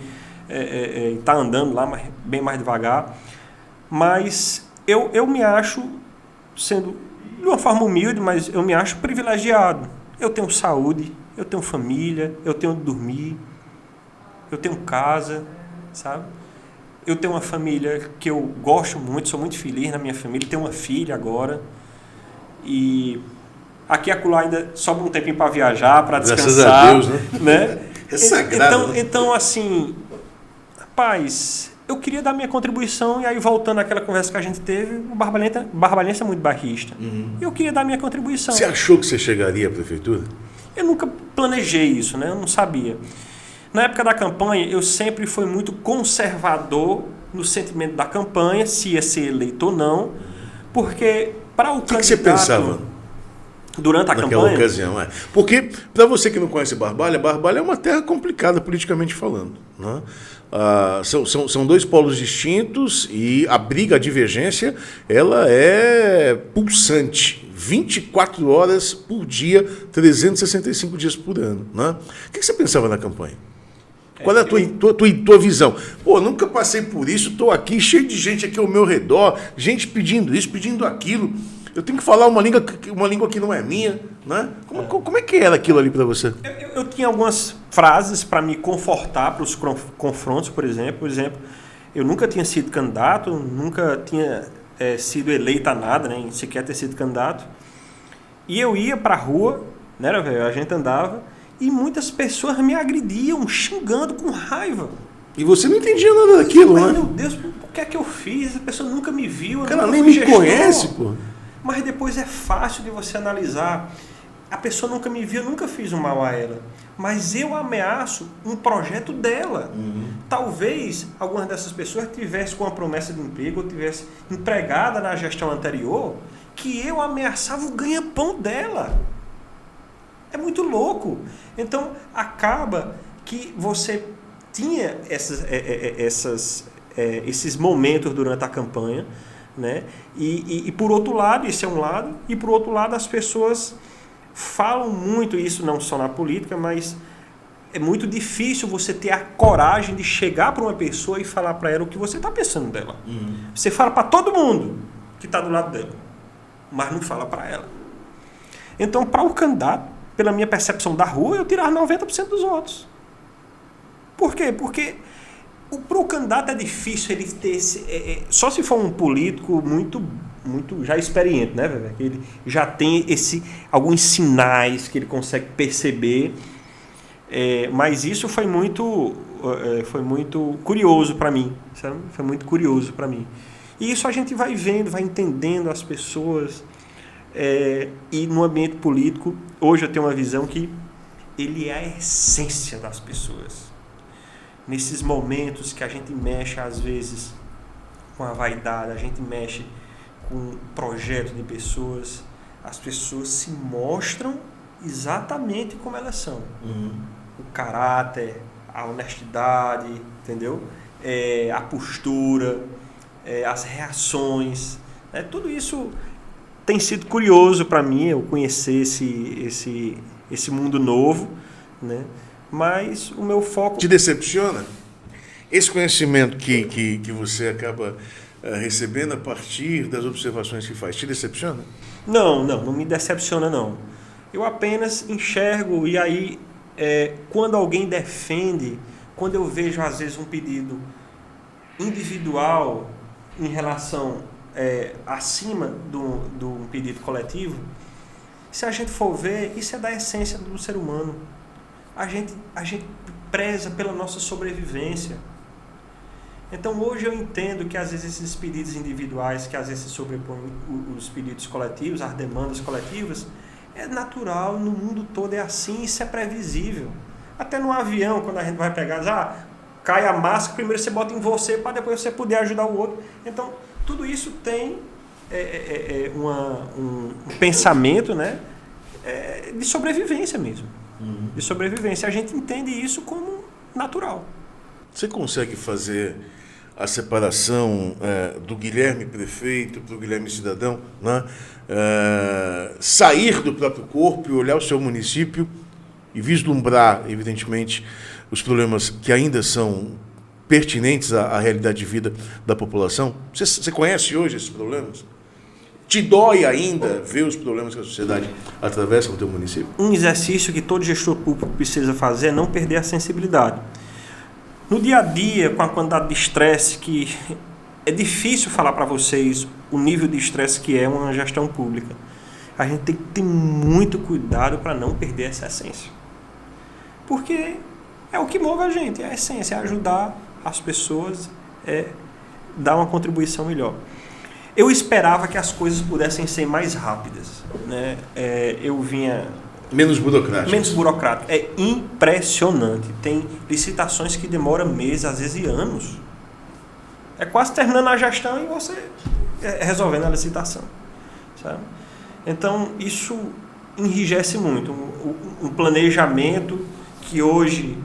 Speaker 2: está andando lá bem mais devagar. Mas eu me acho, sendo de uma forma humilde, mas eu me acho privilegiado. Eu tenho saúde, eu tenho família, eu tenho onde dormir, eu tenho casa, sabe? Eu tenho uma família que eu gosto muito, sou muito feliz na minha família, tenho uma filha agora. E aqui e acolá ainda sobra um tempinho para viajar, para descansar.
Speaker 1: Graças a Deus, né? É sagrado.
Speaker 2: Então, assim, rapaz, eu queria dar minha contribuição, e aí voltando àquela conversa que a gente teve, o Barbarense é muito bairrista. Eu queria dar minha contribuição.
Speaker 1: Você achou que você chegaria à prefeitura?
Speaker 2: Eu nunca planejei isso, né? Eu não sabia. Na época da campanha, eu sempre fui muito conservador no sentimento da campanha, se ia ser eleito ou não, porque para o candidato...
Speaker 1: O que você pensava
Speaker 2: durante a
Speaker 1: naquela
Speaker 2: campanha?
Speaker 1: Ocasião, Porque, para você que não conhece Barbalha é uma terra complicada politicamente falando, né? São dois polos distintos e a briga, a divergência, ela é pulsante. 24 horas por dia, 365 dias por ano, né? O que você pensava na campanha? Qual é a tua visão? Pô, nunca passei por isso, estou aqui cheio de gente aqui ao meu redor, gente pedindo isso, pedindo aquilo. Eu tenho que falar uma língua que não é minha, né? Como é que era aquilo ali para você?
Speaker 2: Eu tinha algumas frases para me confortar para os confrontos, por exemplo. Por exemplo, eu nunca tinha sido candidato, nunca tinha sido eleito a nada, nem sequer ter sido candidato. E eu ia para a rua, né, velho? A gente andava e muitas pessoas me agrediam, xingando com raiva.
Speaker 1: E você não entendia nada daquilo, né?
Speaker 2: Meu Deus, o que é que eu fiz? A pessoa nunca me viu.
Speaker 1: Ela nem me conhece, pô.
Speaker 2: Mas depois é fácil de você analisar. A pessoa nunca me viu, eu nunca fiz um mal a ela. Mas eu ameaço um projeto dela. Talvez algumas dessas pessoas tivessem com a promessa de emprego ou tivesse empregada na gestão anterior, que eu ameaçava o ganha-pão dela. É muito louco. Então, acaba que você tinha esses momentos durante a campanha, né? E por outro lado, esse é um lado, e por outro lado as pessoas falam muito isso, não só na política, mas é muito difícil você ter a coragem de chegar para uma pessoa e falar para ela o que você está pensando dela. Você fala para todo mundo que está do lado dela, mas não fala para ela. Então, para o candidato, pela minha percepção da rua, eu tirar 90% dos votos. Por quê? Porque para o candidato é difícil ele ter só se for um político muito já experiente, né, velho? Ele já tem alguns sinais que ele consegue perceber. Mas isso foi muito curioso para mim, sabe? Foi muito curioso para mim. E isso a gente vai vendo, vai entendendo as pessoas. E no ambiente político, hoje eu tenho uma visão que ele é a essência das pessoas. Nesses momentos que a gente mexe, às vezes, com a vaidade, a gente mexe com um projeto de pessoas, as pessoas se mostram exatamente como elas são. O caráter, a honestidade, entendeu? A postura, as reações, né? Tudo isso tem sido curioso para mim, eu conhecer esse mundo novo, né? Mas o meu foco...
Speaker 1: Te decepciona? Esse conhecimento que você acaba recebendo a partir das observações que faz, te decepciona?
Speaker 2: Não me decepciona, não. Eu apenas enxergo, e aí, quando alguém defende, quando eu vejo, às vezes, um pedido individual em relação... acima do pedido coletivo, se a gente for ver, isso é da essência do ser humano. A gente preza pela nossa sobrevivência. Então hoje eu entendo que às vezes esses pedidos individuais, que às vezes se sobrepõem os pedidos coletivos, as demandas coletivas, é natural, no mundo todo é assim, isso é previsível. Até no avião, quando a gente vai pegar, cai a máscara, primeiro você bota em você para depois você poder ajudar o outro. Então, tudo isso tem um pensamento, né, de sobrevivência mesmo. De sobrevivência. A gente entende isso como natural.
Speaker 1: Você consegue fazer a separação do Guilherme prefeito para o Guilherme cidadão, né? Sair do próprio corpo e olhar o seu município e vislumbrar, evidentemente, os problemas que ainda são pertinentes à realidade de vida da população? Você conhece hoje esses problemas? Te dói ainda ver os problemas que a sociedade atravessa no teu município?
Speaker 2: Um exercício que todo gestor público precisa fazer é não perder a sensibilidade. No dia a dia, com a quantidade de estresse, que é difícil falar para vocês o nível de estresse que é uma gestão pública, a gente tem que ter muito cuidado para não perder essa essência. Porque é o que move a gente, é a essência, é ajudar as pessoas, dar uma contribuição melhor. Eu esperava que as coisas pudessem ser mais rápidas, né? Eu vinha...
Speaker 1: Menos burocrático.
Speaker 2: Menos burocrático. É impressionante. Tem licitações que demoram meses, às vezes anos. É quase terminando a gestão e você resolvendo a licitação. Sabe? Então, isso enrijece muito. Um planejamento que hoje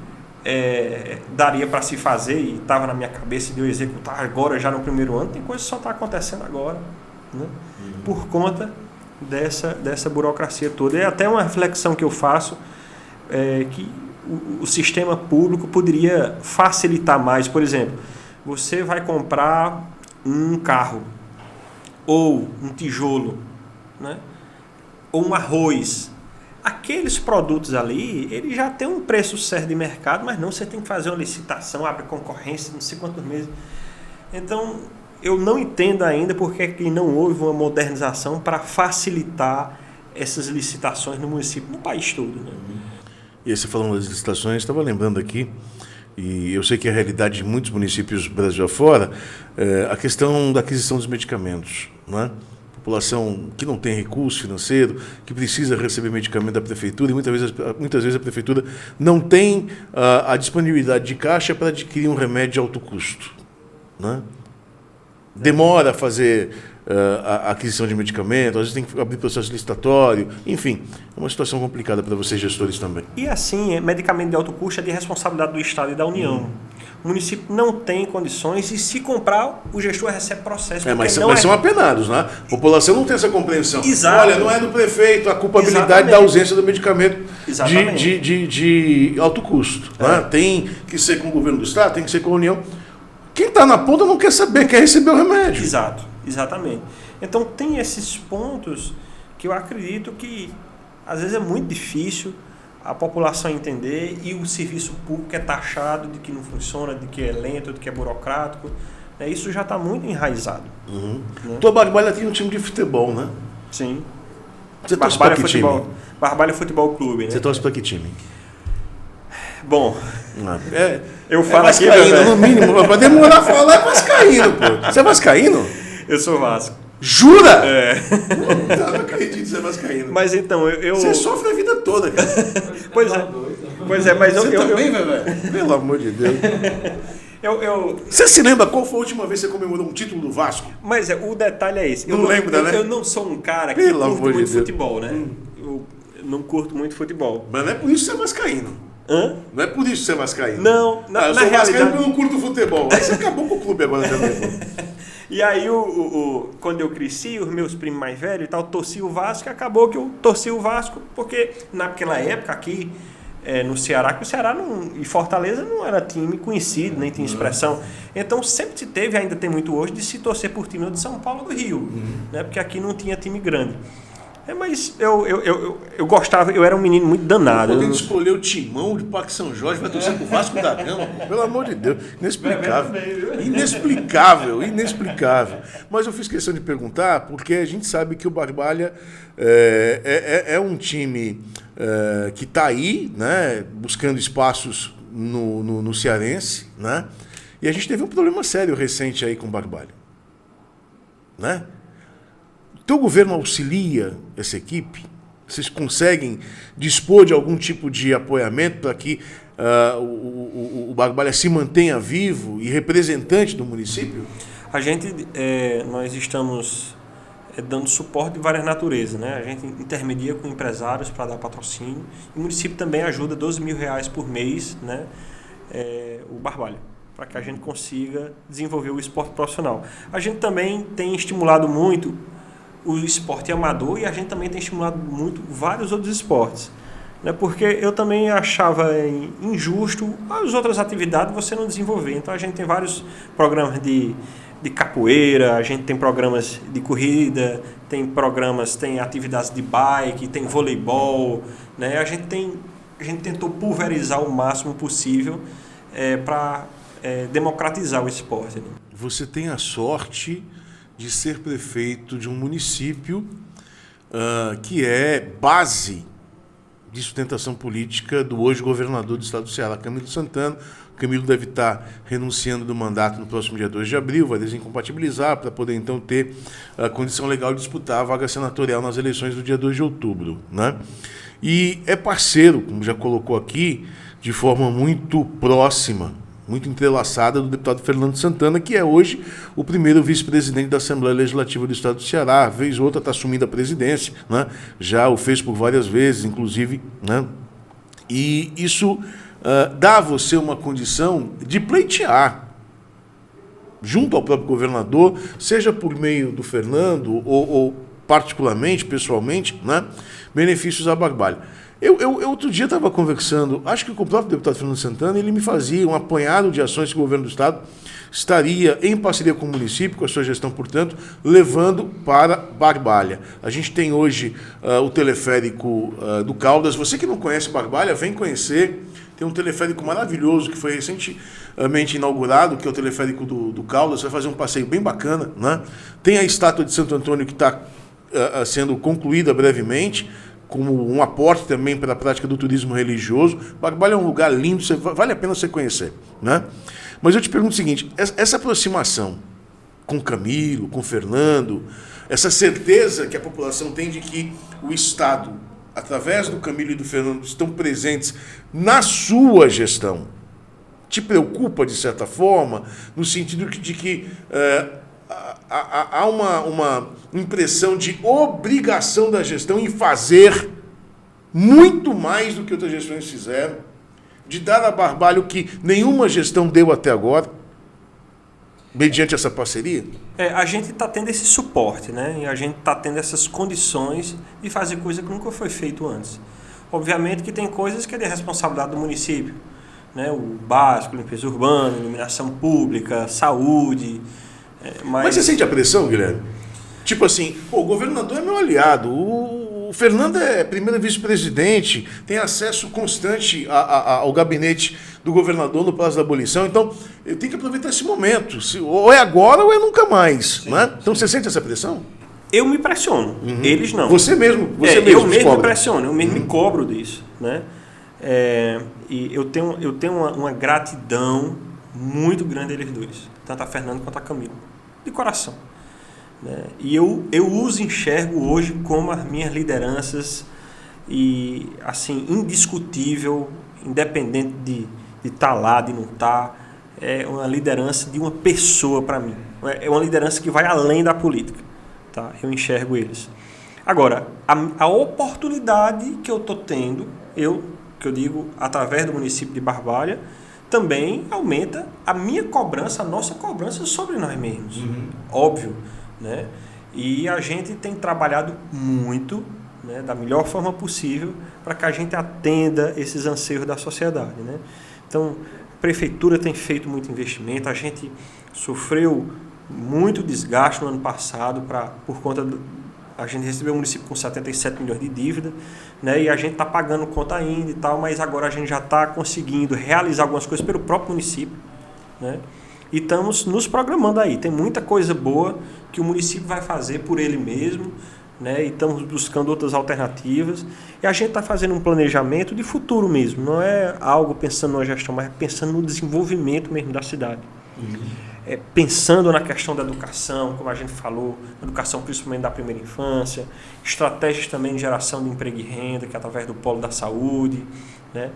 Speaker 2: daria para se fazer e estava na minha cabeça de eu executar agora, já no primeiro ano, tem coisa que só está acontecendo agora, né? Por conta dessa burocracia toda. É até uma reflexão que eu faço, que o sistema público poderia facilitar mais. Por exemplo, você vai comprar um carro, ou um tijolo, né? Ou um arroz. Aqueles produtos ali, ele já tem um preço certo de mercado, mas não, você tem que fazer uma licitação, abre concorrência, não sei quantos meses. Então, eu não entendo ainda porque que não houve uma modernização para facilitar essas licitações no município, no país todo, né?
Speaker 1: E aí, você falando das licitações, estava lembrando aqui, e eu sei que é a realidade de muitos municípios Brasil afora, a questão da aquisição dos medicamentos, né? População que não tem recurso financeiro, que precisa receber medicamento da prefeitura, e muitas vezes a prefeitura não tem a disponibilidade de caixa para adquirir um remédio de alto custo, né? Demora a fazer a aquisição de medicamento, às vezes tem que abrir processo licitatório, enfim, é uma situação complicada para vocês gestores também.
Speaker 2: E assim, medicamento de alto custo é de responsabilidade do Estado e da União. O município não tem condições e, se comprar, o gestor recebe processo.
Speaker 1: Mas são apenados, né? A população não tem essa compreensão.
Speaker 2: Exato.
Speaker 1: Olha, não é do prefeito a culpabilidade da ausência do medicamento de alto custo. Né? Tem que ser com o governo do Estado, tem que ser com a União. Quem está na ponta não quer saber, quer receber o remédio.
Speaker 2: Exato, exatamente. Então tem esses pontos que eu acredito que às vezes é muito difícil a população entender, e o serviço público é taxado de que não funciona, de que é lento, de que é burocrático. Isso já está muito enraizado. Né?
Speaker 1: Tua Barbalha tem um time de futebol, né?
Speaker 2: Sim.
Speaker 1: Você torce para que time?
Speaker 2: Barbalha Futebol Clube. Né?
Speaker 1: Você torce para que time?
Speaker 2: Bom, eu falo aqui...
Speaker 1: No mínimo, para demorar a falar é vascaíno, pô. Você é vascaíno?
Speaker 2: Eu sou Vasco.
Speaker 1: Jura? Não acredito que você é vascaíno.
Speaker 2: Mas então,
Speaker 1: Você sofre a vida toda, cara.
Speaker 2: Pois é, mas
Speaker 1: você também, velho? Pelo amor de Deus. Você se lembra qual foi a última vez que você comemorou um título do Vasco?
Speaker 2: Mas o detalhe é esse.
Speaker 1: Não lembra, né?
Speaker 2: Eu não sou um cara que curto muito futebol, né? Eu não curto muito futebol.
Speaker 1: Mas não é por isso que você é vascaíno.
Speaker 2: Hã?
Speaker 1: Não é por isso que você é vascaíno.
Speaker 2: Não,
Speaker 1: eu sou vascaíno porque eu não curto futebol. Aí você acabou com o clube agora também.
Speaker 2: E aí, quando eu cresci, os meus primos mais velhos e tal, torci o Vasco, e acabou que eu torci o Vasco, porque naquela época aqui no Ceará, que o Ceará e Fortaleza não era time conhecido, nem tinha expressão. Então sempre se teve, ainda tem muito hoje, de se torcer por time de São Paulo do Rio, né? Porque aqui não tinha time grande. Mas eu gostava, eu era um menino muito danado.
Speaker 1: Podendo escolher o timão de Parque São Jorge, vai torcer pro Vasco da Gama, pelo amor de Deus. Inexplicável. Mas eu fiz questão de perguntar, porque a gente sabe que o Barbalha é um time que está aí, né, buscando espaços no Cearense, né? E a gente teve um problema sério recente aí com o Barbalha, né? O teu governo auxilia essa equipe? Vocês conseguem dispor de algum tipo de apoiamento para que o Barbalha se mantenha vivo e representante do município?
Speaker 2: Nós estamos dando suporte de várias naturezas, né? A gente intermedia com empresários para dar patrocínio. O município também ajuda R$12 mil por mês, né? O Barbalha, para que a gente consiga desenvolver o esporte profissional. A gente também tem estimulado muito o esporte amador e a gente também tem estimulado muito vários outros esportes, né? Porque eu também achava injusto as outras atividades você não desenvolver. Então a gente tem vários programas de capoeira, a gente tem programas de corrida, tem atividades de bike, tem voleibol, né? A gente tentou pulverizar o máximo possível para democratizar o esporte, né?
Speaker 1: Você tem a sorte de ser prefeito de um município que é base de sustentação política do hoje governador do estado do Ceará, Camilo Santana. O Camilo deve estar renunciando do mandato no próximo dia 2 de abril, vai desincompatibilizar para poder então ter a condição legal de disputar a vaga senatorial nas eleições do dia 2 de outubro, né? E é parceiro, como já colocou aqui, de forma muito próxima, muito entrelaçada, do deputado Fernando Santana, que é hoje o primeiro vice-presidente da Assembleia Legislativa do Estado do Ceará. Vez ou outra está assumindo a presidência, né? Já o fez por várias vezes, inclusive, né? E isso dá a você uma condição de pleitear junto ao próprio governador, seja por meio do Fernando ou particularmente, pessoalmente, né? Benefícios a Barbalha. Eu outro dia estava conversando, acho que com o próprio deputado Fernando Santana, ele me fazia um apanhado de ações que o governo do Estado estaria, em parceria com o município, com a sua gestão, portanto, levando para Barbalha. A gente tem hoje o teleférico do Caldas. Você que não conhece Barbalha, vem conhecer. Tem um teleférico maravilhoso que foi recentemente inaugurado, que é o teleférico do Caldas. Vai fazer um passeio bem bacana, né? Tem a estátua de Santo Antônio que está sendo concluída brevemente, como um aporte também para a prática do turismo religioso. Barbalha é um lugar lindo, vale a pena você conhecer, né? Mas eu te pergunto o seguinte, essa aproximação com o Camilo, com o Fernando, essa certeza que a população tem de que o Estado, através do Camilo e do Fernando, estão presentes na sua gestão, te preocupa de certa forma, no sentido de que há uma impressão de obrigação da gestão em fazer muito mais do que outras gestões fizeram, de dar a Barbalha o que nenhuma gestão deu até agora, mediante essa parceria?
Speaker 2: A gente está tendo esse suporte, né? E a gente está tendo essas condições de fazer coisa que nunca foi feito antes. Obviamente que tem coisas que é de responsabilidade do município, né? O básico, limpeza urbana, iluminação pública, saúde.
Speaker 1: Mas você sente a pressão, Guilherme? Tipo assim, o governador é meu aliado, o Fernando é primeiro vice-presidente, tem acesso constante ao gabinete do governador no prazo da abolição, então eu tenho que aproveitar esse momento, ou é agora ou é nunca mais, né? Então você sente essa pressão?
Speaker 2: Eu me pressiono, eles não.
Speaker 1: Você mesmo
Speaker 2: eu mesmo me pressiono, eu mesmo me cobro disso, né? E eu tenho uma gratidão muito grande a eles dois, tanto a Fernando quanto a Camilo, de coração, né? E eu os enxergo hoje como as minhas lideranças e, assim, indiscutível, independente de estar lá, de não estar, é uma liderança de uma pessoa para mim, é uma liderança que vai além da política, tá? Eu enxergo eles. Agora, a oportunidade que eu estou tendo, que eu digo, através do município de Barbalha, também aumenta a minha cobrança, a nossa cobrança sobre nós mesmos. Óbvio, né? E a gente tem trabalhado muito, né, da melhor forma possível para que a gente atenda esses anseios da sociedade, né? Então, a prefeitura tem feito muito investimento, a gente sofreu muito desgaste no ano passado por conta a gente recebeu o município com 77 milhões de dívida, né? E a gente está pagando conta ainda e tal, mas agora a gente já está conseguindo realizar algumas coisas pelo próprio município, né? E estamos nos programando aí. Tem muita coisa boa que o município vai fazer por ele mesmo, né? E estamos buscando outras alternativas. E a gente está fazendo um planejamento de futuro mesmo. Não é algo pensando na gestão, mas pensando no desenvolvimento mesmo da cidade. pensando na questão da educação, como a gente falou, educação principalmente da primeira infância, estratégias também de geração de emprego e renda, que é através do polo da saúde, né?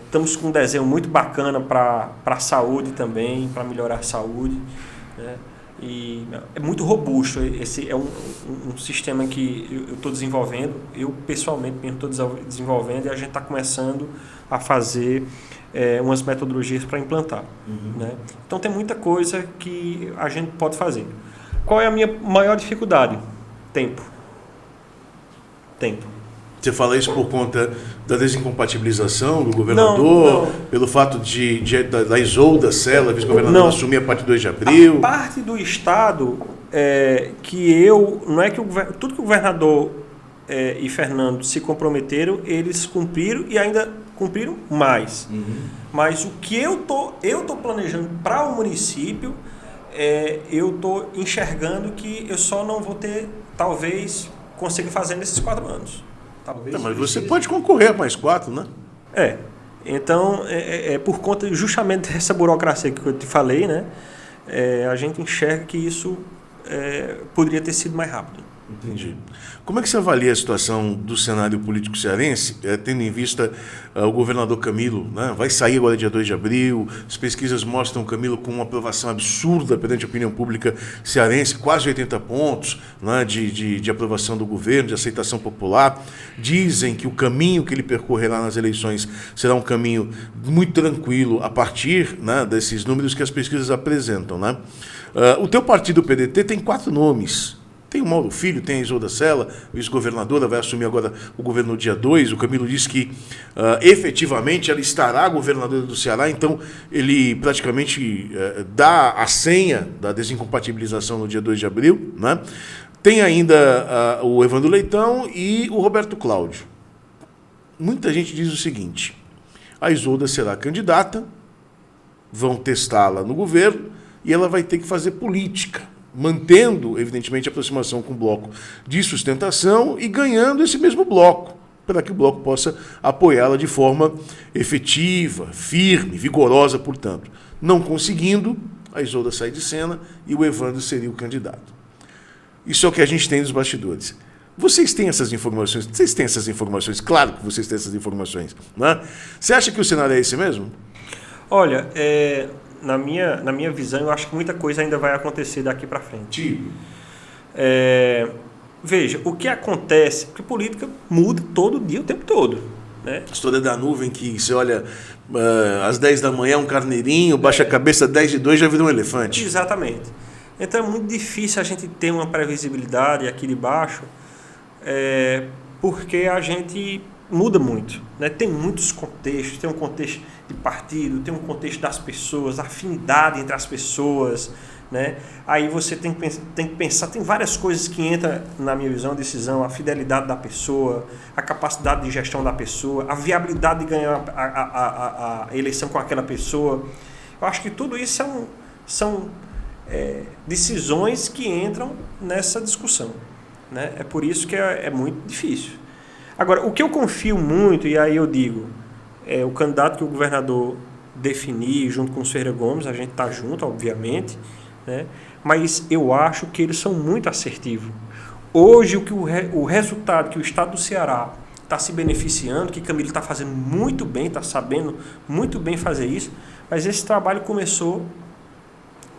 Speaker 2: Estamos com um desenho muito bacana para a saúde também, para melhorar a saúde, né? E é muito robusto. Esse é um sistema que eu estou desenvolvendo, eu pessoalmente estou desenvolvendo, e a gente está começando a fazer umas metodologias para implantar. Né? Então tem muita coisa que a gente pode fazer. Qual é a minha maior dificuldade? Tempo.
Speaker 1: Você fala isso por conta da desincompatibilização do governador,
Speaker 2: não.
Speaker 1: Pelo fato da Isolda Sela, vice-governadora, assumir a partir de 2 de abril?
Speaker 2: A parte do Estado, não é que tudo que o governador e Fernando se comprometeram, eles cumpriram e ainda cumpriram mais. Mas o que eu tô planejando para o município, eu estou enxergando que eu só não vou ter, talvez, conseguir fazer nesses 4 anos.
Speaker 1: Mas você pode concorrer a mais 4, né?
Speaker 2: Então, por conta justamente dessa burocracia que eu te falei, né? A gente enxerga que isso poderia ter sido mais rápido.
Speaker 1: Entendi. Como é que você avalia a situação do cenário político cearense, tendo em vista o governador Camilo, né? Vai sair agora dia 2 de abril, as pesquisas mostram o Camilo com uma aprovação absurda perante a opinião pública cearense, quase 80 pontos, né, de aprovação do governo, de aceitação popular. Dizem que o caminho que ele percorrerá nas eleições será um caminho muito tranquilo a partir, né, desses números que as pesquisas apresentam, né? O teu partido, o PDT, tem 4 nomes. Tem o Mauro Filho, tem a Isolda Sela, vice-governadora, vai assumir agora o governo no dia 2. O Camilo disse que efetivamente ela estará governadora do Ceará, então ele praticamente dá a senha da desincompatibilização no dia 2 de abril. Né? Tem ainda o Evandro Leitão e o Roberto Cláudio. Muita gente diz o seguinte: a Isolda será candidata, vão testá-la no governo e ela vai ter que fazer política, mantendo, evidentemente, a aproximação com o bloco de sustentação e ganhando esse mesmo bloco, para que o bloco possa apoiá-la de forma efetiva, firme, vigorosa, portanto. Não conseguindo, a Isolda sai de cena e o Evandro seria o candidato. Isso é o que a gente tem nos bastidores. Vocês têm essas informações? Vocês têm essas informações? Claro que vocês têm essas informações. Né? Você acha que o cenário é esse mesmo?
Speaker 2: Olha, na minha visão, eu acho que muita coisa ainda vai acontecer daqui para frente. Veja, o que acontece, porque política muda todo dia, o tempo todo. Né?
Speaker 1: A história da nuvem que você olha às 10 da manhã um carneirinho, baixa a cabeça 10 de 2 já vira um elefante.
Speaker 2: Exatamente. Então é muito difícil a gente ter uma previsibilidade aqui de baixo, porque a gente muda muito, né? Tem muitos contextos, tem um contexto de partido, tem um contexto das pessoas, a afinidade entre as pessoas, né? Aí você tem que pensar, tem várias coisas que entram, na minha visão, a decisão, a fidelidade da pessoa, a capacidade de gestão da pessoa, a viabilidade de ganhar a eleição com aquela pessoa. Eu acho que tudo isso são decisões que entram nessa discussão, né? É por isso que é muito difícil. Agora, o que eu confio muito, e aí eu digo, o candidato que o governador definir junto com o Ferreira Gomes, a gente está junto, obviamente, né? Mas eu acho que eles são muito assertivos. Hoje, o resultado que o Estado do Ceará está se beneficiando, que Camilo está fazendo muito bem, está sabendo muito bem fazer isso, mas esse trabalho começou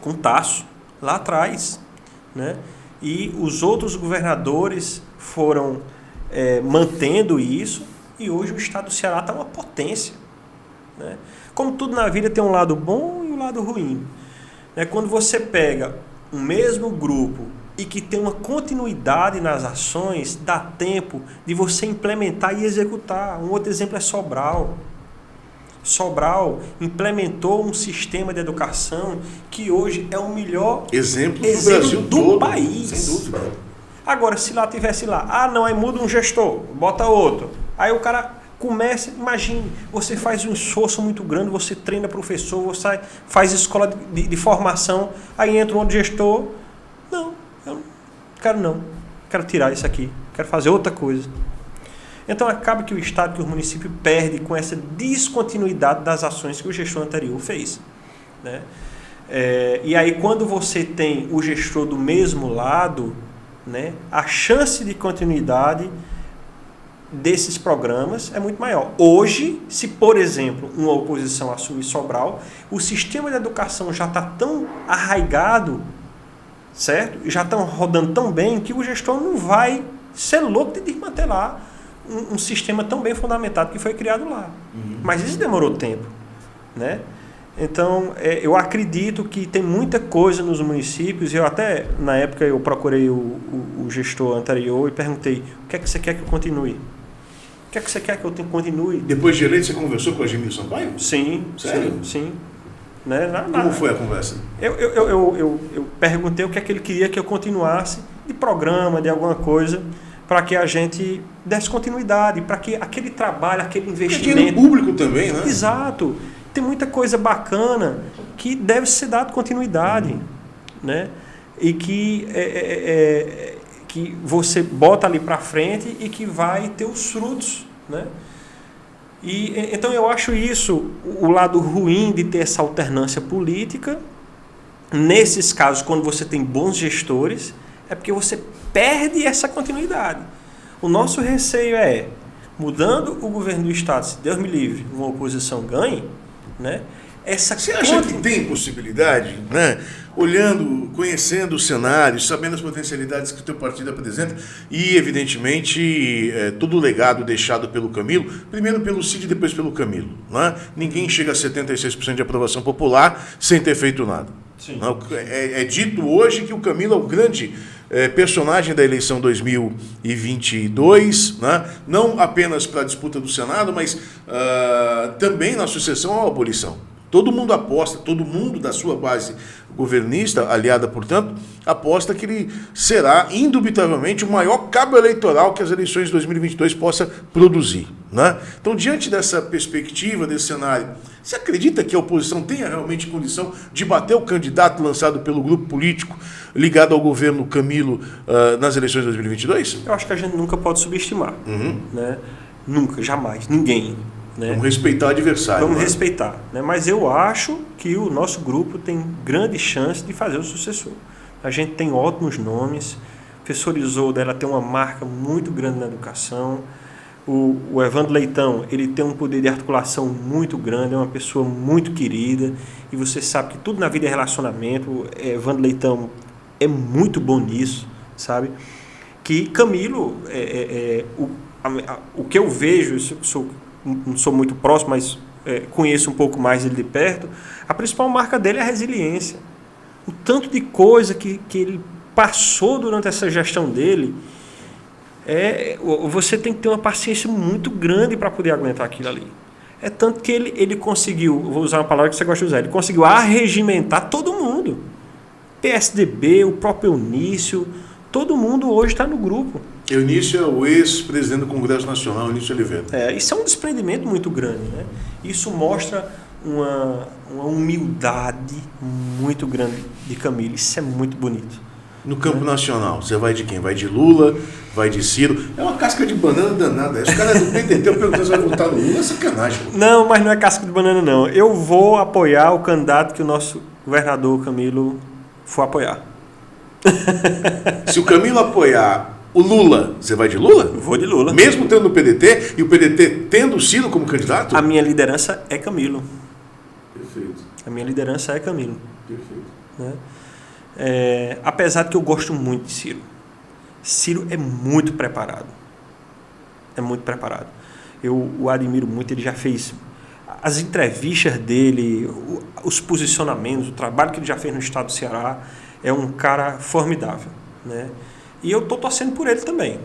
Speaker 2: com Tasso, lá atrás, né? E os outros governadores foram mantendo isso, e hoje o Estado do Ceará está uma potência, né? Como tudo na vida tem um lado bom e um lado ruim, né? Quando você pega o mesmo grupo e que tem uma continuidade nas ações, dá tempo de você implementar e executar. Um outro exemplo é Sobral. Sobral implementou um sistema de educação que hoje é o melhor
Speaker 1: exemplo do Brasil
Speaker 2: do
Speaker 1: todo,
Speaker 2: país.
Speaker 1: sem dúvida.
Speaker 2: Agora, se lá tivesse lá, não, aí muda um gestor, bota outro. Aí o cara começa, imagine, você faz um esforço muito grande, você treina professor, você faz escola de formação, aí entra um outro gestor, não, eu quero tirar isso aqui, quero fazer outra coisa. Então acaba que o Estado, que o município perde com essa descontinuidade das ações que o gestor anterior fez, né? E aí, quando você tem o gestor do mesmo lado, né, a chance de continuidade desses programas é muito maior. Hoje, se, por exemplo, uma oposição assumir Sobral, o sistema de educação já está tão arraigado, certo? Já estão rodando tão bem que o gestor não vai ser louco de desmantelar um sistema tão bem fundamentado que foi criado lá. Mas isso demorou tempo, né? Então, eu acredito que tem muita coisa nos municípios. Eu até, na época, eu procurei o gestor anterior e perguntei: o que é que você quer que eu continue? O que é que você quer que eu continue?
Speaker 1: Depois de eleito, você conversou com a Gemil Sampaio?
Speaker 2: Sim.
Speaker 1: Sério?
Speaker 2: Sim. Né?
Speaker 1: Como foi a conversa?
Speaker 2: Eu perguntei o que é que ele queria que eu continuasse de programa, de alguma coisa, para que a gente desse continuidade, para que aquele trabalho, aquele investimento...
Speaker 1: É dinheiro público também, né?
Speaker 2: Exato. Tem muita coisa bacana que deve ser dado continuidade, né? E que, que você bota ali para frente e que vai ter os frutos, né? Então eu acho isso o lado ruim de ter essa alternância política. Nesses casos, quando você tem bons gestores, é porque você perde essa continuidade. O nosso receio é, mudando o governo do Estado, se Deus me livre, uma oposição ganhe, né?
Speaker 1: Você acha que tem possibilidade, né? Olhando, conhecendo o cenário, sabendo as potencialidades que o teu partido apresenta e, evidentemente, todo o legado deixado pelo Camilo, primeiro pelo Cid e depois pelo Camilo, né? Ninguém chega a 76% de aprovação popular sem ter feito nada.
Speaker 2: Sim.
Speaker 1: É dito hoje que o Camilo é o grande personagem da eleição 2022, né? Não apenas para a disputa do Senado, mas também na sucessão à abolição. Todo mundo aposta, todo mundo da sua base governista, aliada, portanto, aposta que ele será, indubitavelmente, o maior cabo eleitoral que as eleições de 2022 possa produzir, né? Então, diante dessa perspectiva, desse cenário, você acredita que a oposição tenha realmente condição de bater o candidato lançado pelo grupo político ligado ao governo Camilo nas eleições de 2022?
Speaker 2: Eu acho que a gente nunca pode subestimar, né? Nunca, jamais, ninguém. Né?
Speaker 1: Vamos respeitar o adversário.
Speaker 2: Vamos respeitar. Né? Mas eu acho que o nosso grupo tem grande chance de fazer o sucessor. A gente tem ótimos nomes. O professor Isolda, ela tem uma marca muito grande na educação. O Evandro Leitão, ele tem um poder de articulação muito grande, é uma pessoa muito querida. E você sabe que tudo na vida é relacionamento. O Evandro Leitão é muito bom nisso, sabe? Que Camilo, o que eu vejo, não sou muito próximo, mas conheço um pouco mais ele de perto, a principal marca dele é a resiliência. O tanto de coisa que ele passou durante essa gestão dele, você tem que ter uma paciência muito grande para poder aguentar aquilo ali. É tanto que ele conseguiu, vou usar uma palavra que você gosta de usar, ele conseguiu arregimentar todo mundo. PSDB, o próprio Eunício, todo mundo hoje está no grupo.
Speaker 1: Eunício é o ex-presidente do Congresso Nacional, Eunício Oliveira.
Speaker 2: Isso é um desprendimento muito grande, né? Isso mostra uma humildade muito grande de Camilo. Isso é muito bonito.
Speaker 1: No campo nacional, você vai de quem? Vai de Lula? Vai de Ciro? É uma casca de banana danada. Esse cara é do PDT perguntando se vai votar no Lula, é sacanagem. Pô.
Speaker 2: Não, mas não é casca de banana, não. Eu vou apoiar o candidato que o nosso governador Camilo for apoiar.
Speaker 1: Se o Camilo apoiar o Lula, você vai de Lula?
Speaker 2: Eu vou de Lula.
Speaker 1: Mesmo tendo o PDT e o PDT tendo o Ciro como candidato?
Speaker 2: A minha liderança é Camilo.
Speaker 1: Perfeito.
Speaker 2: A minha liderança é Camilo.
Speaker 1: Perfeito.
Speaker 2: Né? Apesar de que eu gosto muito de Ciro. Ciro é muito preparado. É muito preparado. Eu o admiro muito, ele já fez as entrevistas dele, os posicionamentos, o trabalho que ele já fez no estado do Ceará. É um cara formidável, né? E eu estou torcendo por ele também.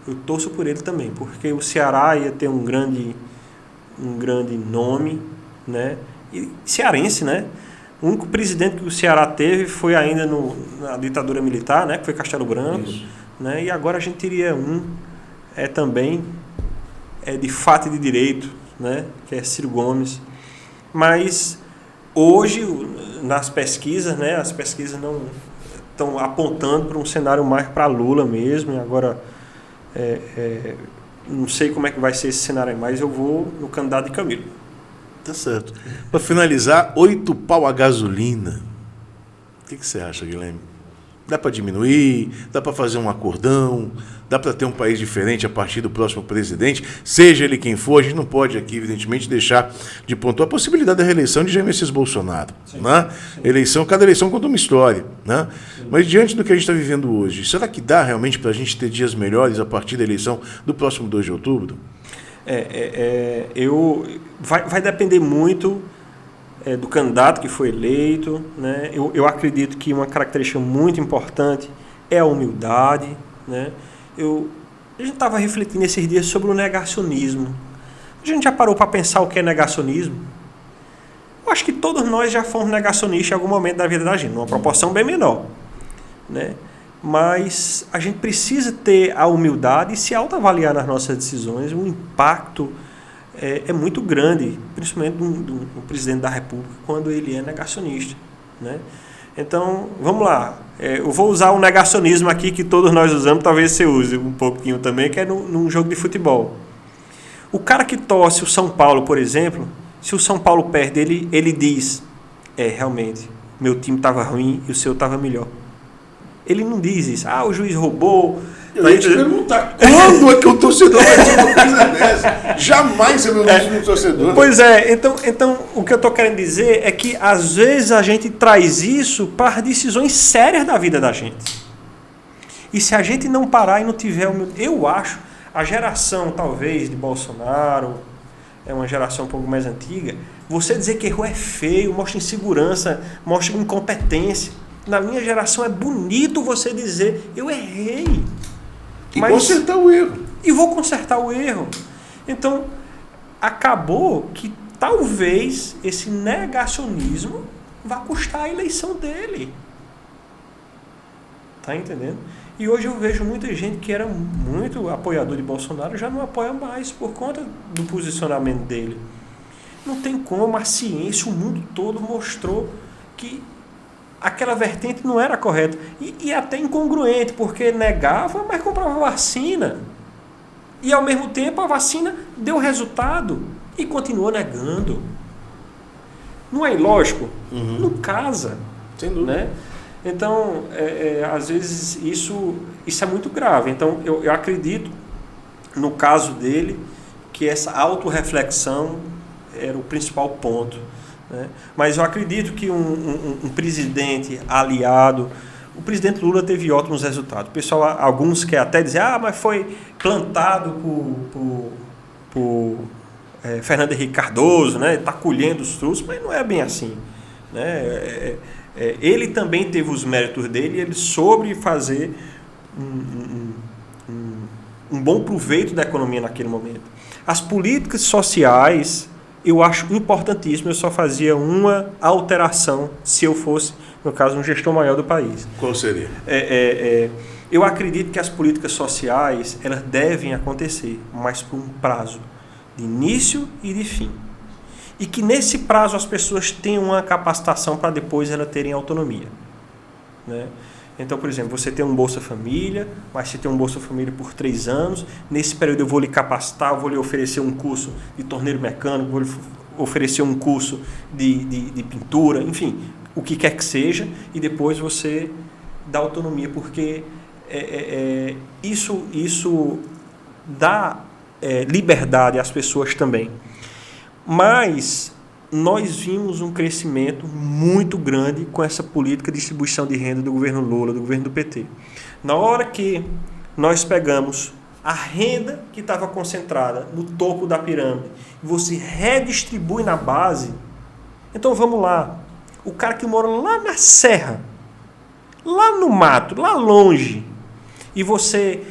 Speaker 2: Eu torço por ele também, porque o Ceará ia ter um grande nome, né? E cearense, né? O único presidente que o Ceará teve foi ainda na ditadura militar, né? Que foi Castelo Branco. Isso. Né? E agora a gente teria também de fato e de direito, né? Que é Ciro Gomes. Mas hoje, nas pesquisas, né? As pesquisas não estão apontando para um cenário mais para Lula mesmo. E agora, não sei como é que vai ser esse cenário aí, mas eu vou no candidato de Camilo.
Speaker 1: Tá certo. Para finalizar, 8 pau a gasolina. O que você acha, Guilherme? Dá para diminuir? Dá para fazer um acordão? Dá para ter um país diferente a partir do próximo presidente? Seja ele quem for, a gente não pode aqui, evidentemente, deixar de pontuar a possibilidade da reeleição de Jair Messias Bolsonaro. Sim, né? Sim. Cada eleição conta uma história. Né? Mas diante do que a gente está vivendo hoje, será que dá realmente para a gente ter dias melhores a partir da eleição do próximo 2 de outubro?
Speaker 2: Vai depender muito do candidato que foi eleito, né? Eu acredito que uma característica muito importante é a humildade, né? A gente estava refletindo esses dias sobre o negacionismo. A gente já parou para pensar o que é negacionismo? Eu acho que todos nós já fomos negacionistas em algum momento da vida da gente, numa proporção bem menor, né? Mas a gente precisa ter a humildade e se autoavaliar nas nossas decisões. O impacto é muito grande, principalmente do presidente da República, quando ele é negacionista, né? Então, vamos lá. Eu vou usar o negacionismo aqui que todos nós usamos, talvez você use um pouquinho também, que é num jogo de futebol. O cara que torce o São Paulo, por exemplo, se o São Paulo perde, ele diz, realmente, meu time estava ruim e o seu estava melhor. Ele não diz isso. O juiz roubou.
Speaker 1: Eu ia te perguntar, quando é que o torcedor vai dizer uma coisa dessa? Jamais você vai ouvir um torcedor.
Speaker 2: Pois é, então o que eu estou querendo dizer é que às vezes a gente traz isso para decisões sérias da vida da gente. E se a gente não parar e não tiver... Eu acho, a geração talvez de Bolsonaro, é uma geração um pouco mais antiga, você dizer que errou é feio, mostra insegurança, mostra incompetência. Na minha geração é bonito você dizer, eu errei.
Speaker 1: E consertar o erro.
Speaker 2: E vou consertar o erro. Então, acabou que talvez esse negacionismo vá custar a eleição dele. Tá entendendo? E hoje eu vejo muita gente que era muito apoiador de Bolsonaro já não apoia mais por conta do posicionamento dele. Não tem como, a ciência, o mundo todo mostrou que aquela vertente não era correta. E até incongruente, porque negava, mas comprava vacina. E ao mesmo tempo a vacina deu resultado e continuou negando. Não é ilógico?
Speaker 1: Uhum.
Speaker 2: Não casa.
Speaker 1: Sem dúvida.
Speaker 2: Né? Então, às vezes isso é muito grave. Então, eu acredito, no caso dele, que essa autorreflexão era o principal ponto. Né? Mas eu acredito que um presidente aliado, o presidente Lula teve ótimos resultados. O pessoal, alguns querem até dizer, mas foi plantado por Fernando Henrique Cardoso, né? Está colhendo os frutos, mas não é bem assim. Né? Ele também teve os méritos dele, ele soube fazer um bom proveito da economia naquele momento. As políticas sociais eu acho importantíssimo, eu só fazia uma alteração se eu fosse, no caso, um gestor maior do país.
Speaker 1: Qual seria?
Speaker 2: Eu acredito que as políticas sociais elas devem acontecer, mas por um prazo de início e de fim. E que nesse prazo as pessoas tenham uma capacitação para depois elas terem autonomia. Né? Então, por exemplo, você tem um Bolsa Família, mas você tem um Bolsa Família por 3 anos. Nesse período eu vou lhe capacitar, eu vou lhe oferecer um curso de torneiro mecânico, vou lhe oferecer um curso de pintura, enfim, o que quer que seja, e depois você dá autonomia, porque isso dá liberdade às pessoas também. Mas nós vimos um crescimento muito grande com essa política de distribuição de renda do governo Lula, do governo do PT. Na hora que nós pegamos a renda que estava concentrada no topo da pirâmide e você redistribui na base, então vamos lá. O cara que mora lá na serra, lá no mato, lá longe, e você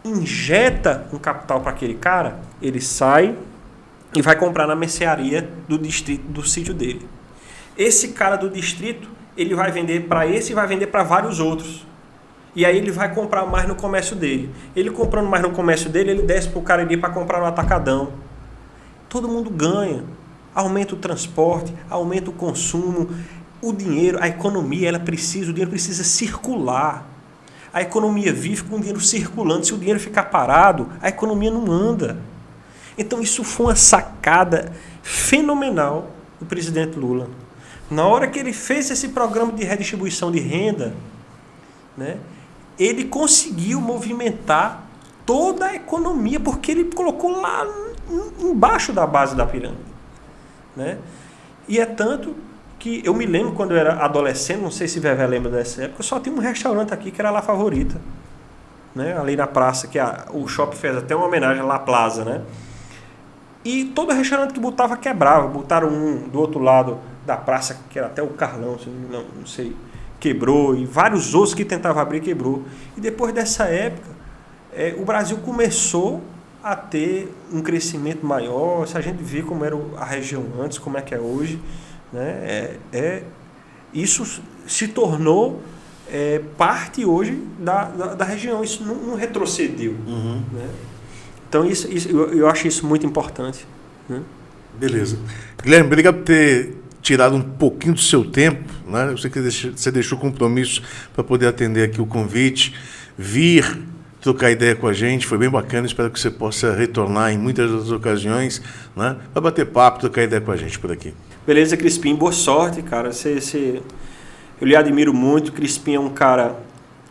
Speaker 2: injeta um capital para aquele cara, ele sai e vai comprar na mercearia do distrito, do sítio dele. Esse cara do distrito, ele vai vender para esse e vai vender para vários outros. E aí ele vai comprar mais no comércio dele. Ele comprando mais no comércio dele, ele desce para o cara ali para comprar no atacadão. Todo mundo ganha. Aumenta o transporte, aumenta o consumo, o dinheiro, a economia, o dinheiro precisa circular. A economia vive com o dinheiro circulando. Se o dinheiro ficar parado, a economia não anda. Então isso foi uma sacada fenomenal do presidente Lula. Na hora que ele fez esse programa de redistribuição de renda, né, ele conseguiu movimentar toda a economia, porque ele colocou lá embaixo da base da pirâmide. Né? E é tanto que eu me lembro quando eu era adolescente, não sei se Vevé lembra dessa época, só tinha um restaurante aqui que era La Favorita, né? Ali na praça, que o shopping fez até uma homenagem à La Plaza, né? E todo restaurante que botava quebrava. Botaram um do outro lado da praça, que era até o Carlão, não sei, quebrou, e vários outros que tentavam abrir quebrou. E depois dessa época, o Brasil começou a ter um crescimento maior. Se a gente vê como era a região antes, como é que é hoje, né? Isso se tornou parte hoje da região. Isso não retrocedeu.
Speaker 1: Uhum.
Speaker 2: Né? Então eu acho isso muito importante. Né?
Speaker 1: Beleza. Guilherme, obrigado por ter tirado um pouquinho do seu tempo, né? Eu sei que você deixou compromisso para poder atender aqui o convite, vir trocar ideia com a gente, foi bem bacana, espero que você possa retornar em muitas outras ocasiões, né? Para bater papo, trocar ideia com a gente por aqui.
Speaker 2: Beleza, Crispim, boa sorte, cara. Eu lhe admiro muito. Crispim é um cara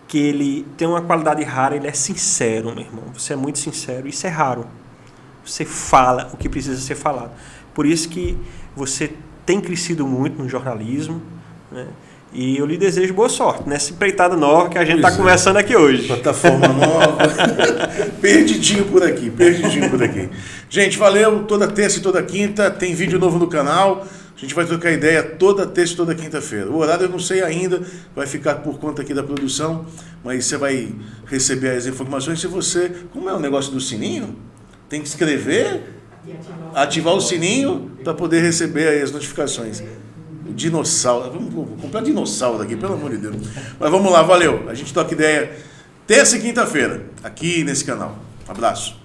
Speaker 2: que ele tem uma qualidade rara, ele é sincero, meu irmão. Você é muito sincero, isso é raro. Você fala o que precisa ser falado. Por isso que você tem crescido muito no jornalismo, né? E eu lhe desejo boa sorte nessa empreitada nova que a gente está começando aqui hoje.
Speaker 1: Plataforma nova. Perdidinho por aqui. Gente, valeu. Toda terça e toda quinta tem vídeo novo no canal. A gente vai trocar ideia toda terça e toda quinta-feira. O horário eu não sei ainda, vai ficar por conta aqui da produção, mas você vai receber as informações. Se você... Como é o negócio do sininho? Tem que escrever, ativar o sininho para poder receber aí as notificações. Dinossauro. Vamos comprar dinossauro aqui, pelo amor de Deus. Mas vamos lá, valeu. A gente troca ideia terça e quinta-feira, aqui nesse canal. Um abraço.